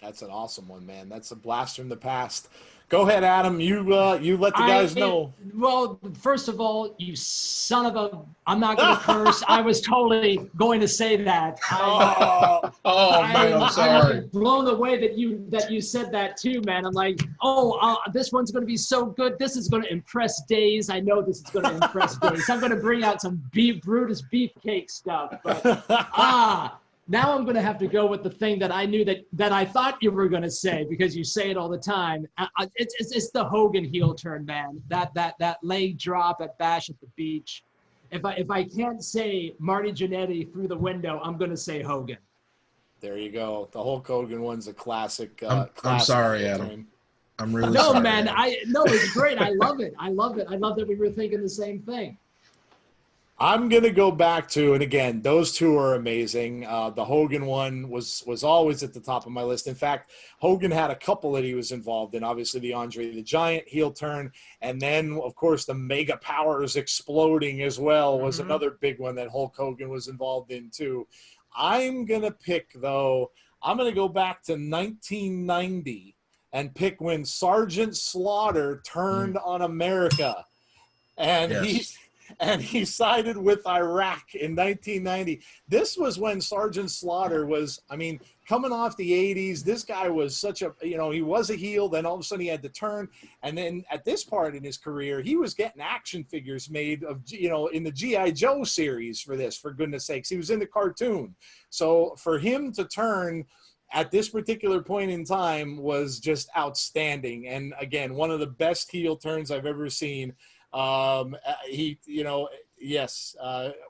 That's an awesome one, man. That's a blast from the past. Go ahead, Adam. You let the guys know. Well, first of all, you son of a... I'm not going to curse. I was totally going to say that. Man, I'm sorry. I'm blown away that you said that too, man. I'm like, this one's going to be so good. This is going to impress Daze. I know this is going to impress Daze. I'm going to bring out some Brutus beefcake stuff. But, now I'm going to have to go with the thing that I knew that I thought you were going to say, because you say it all the time. It's the Hogan heel turn, man. That leg drop at Bash at the Beach. If I can't say Marty Jannetty through the window, I'm going to say Hogan. There you go. The Hulk Hogan one's a classic. I'm sorry, Adam. I'm really sorry. No, man. It's great. I love it. I love that we were thinking the same thing. I'm going to go back to, and again, those two are amazing. The Hogan one was always at the top of my list. In fact, Hogan had a couple that he was involved in. Obviously, the Andre the Giant heel turn. And then, of course, the Mega Powers exploding as well was another big one that Hulk Hogan was involved in, too. I'm going to pick, though, I'm going to go back to 1990 and pick when Sergeant Slaughter turned on America. And he sided with Iraq in 1990. This was when Sergeant Slaughter was, coming off the 80s. This guy was such a, he was a heel. Then all of a sudden he had to turn. And then at this part in his career, he was getting action figures made of, in the G.I. Joe series for this, for goodness sakes. He was in the cartoon. So for him to turn at this particular point in time was just outstanding. And again, one of the best heel turns I've ever seen. Yes,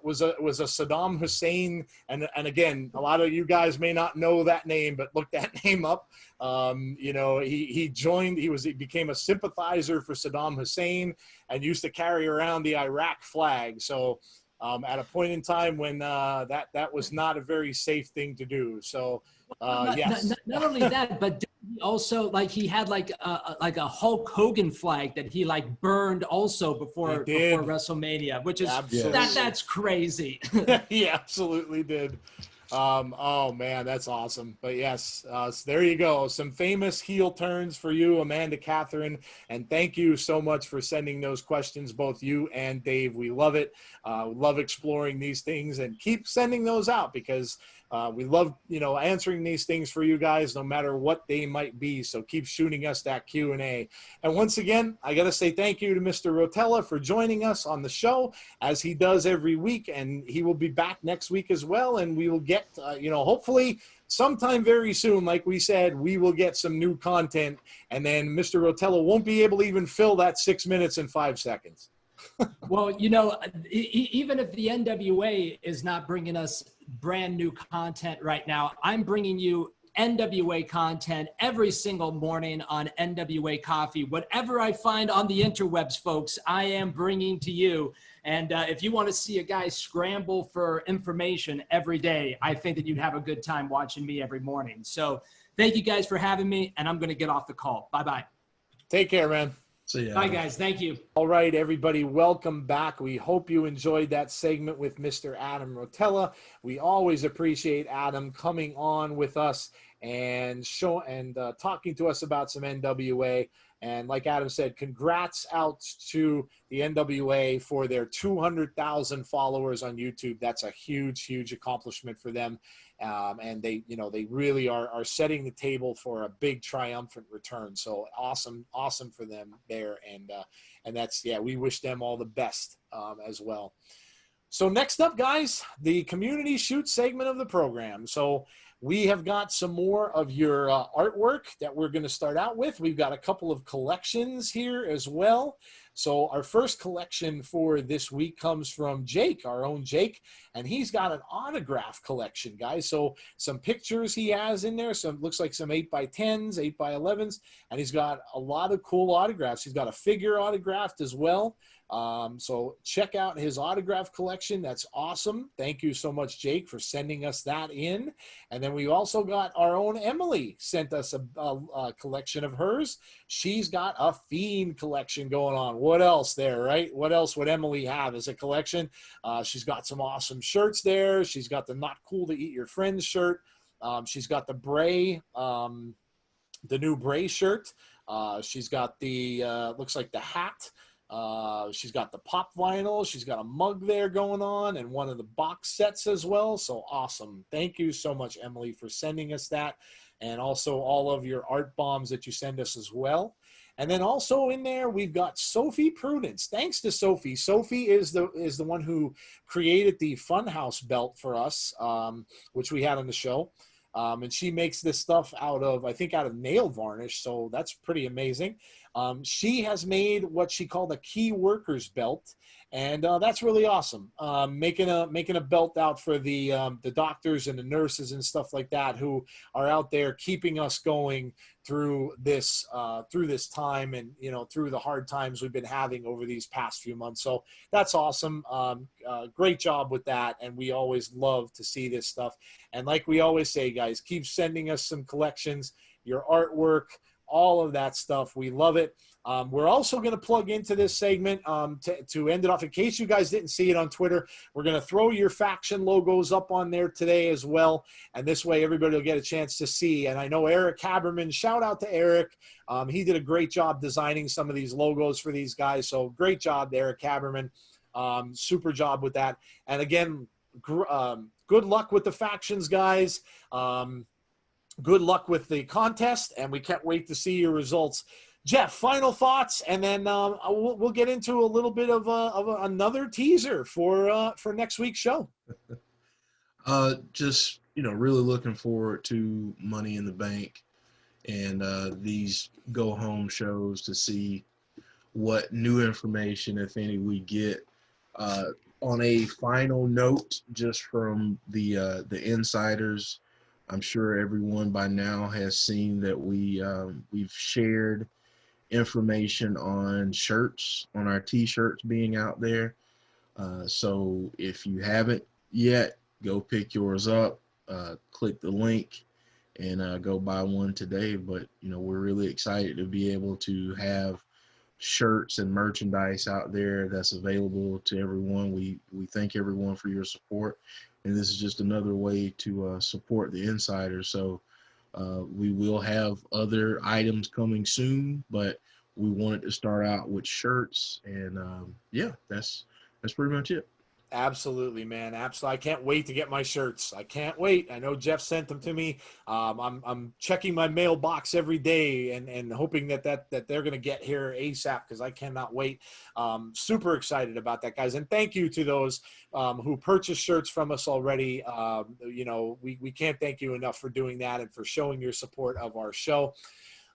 was a Saddam Hussein, and again, a lot of you guys may not know that name, but look that name up. You know, he became a sympathizer for Saddam Hussein and used to carry around the Iraq flag. So at a point in time when that was not a very safe thing to do. So yes. Not only that, but he also like he had like a Hulk Hogan flag that he like burned also before WrestleMania, which is that's crazy. He absolutely did. Oh man, that's awesome. But yes, so there you go. Some famous heel turns for you, Amanda Catherine. And thank you so much for sending those questions, both you and Dave. We love it. We love exploring these things, and keep sending those out because we love, you know, answering these things for you guys, no matter what they might be. So keep shooting us that Q&A. And once again, I got to say thank you to Mr. Rotella for joining us on the show, as he does every week. And he will be back next week as well. And we will get, you know, hopefully sometime very soon, like we said, we will get some new content. And then Mr. Rotella won't be able to even fill that 6 minutes and 5 seconds. Well, you know, even if the NWA is not bringing us brand new content right now, I'm bringing you NWA content every single morning on NWA Coffee. Whatever I find on the interwebs, folks, I am bringing to you. And if you want to see a guy scramble for information every day, I think that you'd have a good time watching me every morning. So thank you guys for having me, and I'm going to get off the call. Bye-bye. Take care, man. See ya. Bye, guys. Thank you. All right, everybody, welcome back. We hope you enjoyed that segment with Mr. Adam Rotella. We always appreciate Adam coming on with us and talking to us about some NWA. And like Adam said, congrats out to the NWA for their 200,000 followers on YouTube. That's a huge, huge accomplishment for them. And they really are setting the table for a big triumphant return. So awesome for them there. And that's, we wish them all the best as well. So next up, guys, the community shoot segment of the program. So we have got some more of your artwork that we're going to start out with. We've got a couple of collections here as well. So our first collection for this week comes from Jake, our own Jake, and he's got an autograph collection, guys. So some pictures he has in there. Some looks like some 8x10s, 8x11s, and he's got a lot of cool autographs. He's got a figure autographed as well. So check out his autograph collection. That's awesome. Thank you so much, Jake, for sending us that in. And then we also got our own Emily sent us a collection of hers. She's got a Fiend collection going on. What else there, right? What else would Emily have as a collection? She's got some awesome shirts there. She's got the Not Cool to Eat Your Friends shirt. She's got the Bray, the new Bray shirt. She's got the, looks like the hat. She's got the pop vinyl. She's got a mug there going on and one of the box sets as well. So awesome. Thank you so much, Emily, for sending us that. And also all of your art bombs that you send us as well. And then also in there, we've got Sophie Prudence. Thanks to Sophie. Sophie is the one who created the Funhouse belt for us, which we had on the show. And she makes this stuff out of nail varnish. So that's pretty amazing. She has made what she called a key workers belt. And that's really awesome. Making a belt out for the doctors and the nurses and stuff like that who are out there keeping us going through this time and, you know, through the hard times we've been having over these past few months. So that's awesome. Great job with that. And we always love to see this stuff. And like we always say, guys, keep sending us some collections, your artwork, all of that stuff. We love it. We're also going to plug into this segment to end it off. In case you guys didn't see it on Twitter, we're going to throw your faction logos up on there today as well. And this way, everybody will get a chance to see. And I know Eric Haberman, shout out to Eric. He did a great job designing some of these logos for these guys. So great job, Eric Haberman. Super job with that. And again, good luck with the factions, guys. Good luck with the contest, and we can't wait to see your results. Jeff, final thoughts, and then we'll get into a little bit of another teaser for next week's show. Just, you know, really looking forward to Money in the Bank and these go-home shows to see what new information, if any, we get. On a final note, just from the insiders, I'm sure everyone by now has seen that we've shared information on shirts, on our T-shirts being out there. So if you haven't yet, go pick yours up. Click the link and go buy one today. But we're really excited to be able to have shirts and merchandise out there that's available to everyone. We thank everyone for your support, and this is just another way to support the insiders. So we will have other items coming soon, but we wanted to start out with shirts, and yeah, that's pretty much it. Absolutely, man. Absolutely. I can't wait to get my shirts. I can't wait. I know Jeff sent them to me. I'm checking my mailbox every day and hoping that they're going to get here ASAP, because I cannot wait. Super excited about that, guys. And thank you to those who purchased shirts from us already. We can't thank you enough for doing that and for showing your support of our show.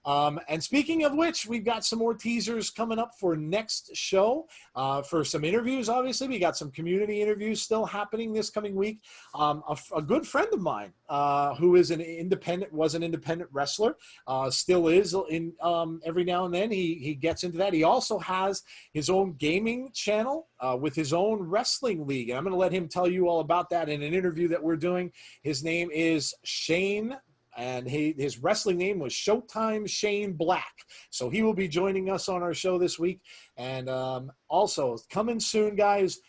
And speaking of which, we've got some more teasers coming up for next show, for some interviews. Obviously, we got some community interviews still happening this coming week. A good friend of mine, who was an independent wrestler, still is in, every now and then he gets into that. He also has his own gaming channel, with his own wrestling league. And I'm going to let him tell you all about that in an interview that we're doing. His name is Shane, and his wrestling name was Showtime Shane Black. So he will be joining us on our show this week. And also coming soon, guys.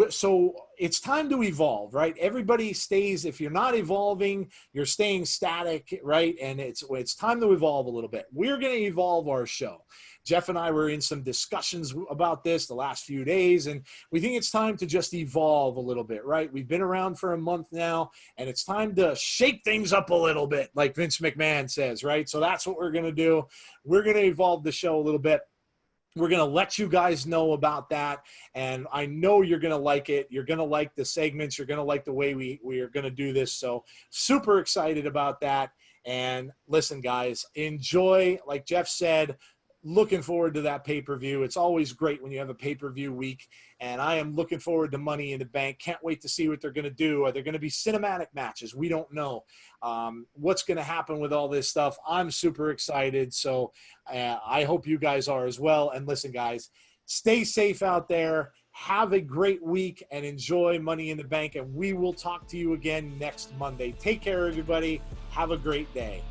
So it's time to evolve, right? Everybody stays, if you're not evolving, you're staying static, right? And it's time to evolve a little bit. We're going to evolve our show. Jeff and I were in some discussions about this the last few days, and we think it's time to just evolve a little bit, right? We've been around for a month now, and it's time to shake things up a little bit, like Vince McMahon says, right? So that's what we're going to do. We're going to evolve the show a little bit. We're going to let you guys know about that, and I know you're going to like it. You're going to like the segments. You're going to like the way we are going to do this, so super excited about that. And listen, guys, enjoy, like Jeff said, looking forward to that pay-per-view. It's always great when you have a pay-per-view week, and I am looking forward to Money in the Bank. Can't wait to see what they're going to do. Are there going to be cinematic matches? We don't know. What's going to happen with all this stuff? I'm super excited, so I hope you guys are as well. And listen, guys, stay safe out there. Have a great week and enjoy Money in the Bank, and we will talk to you again next Monday. Take care, everybody. Have a great day.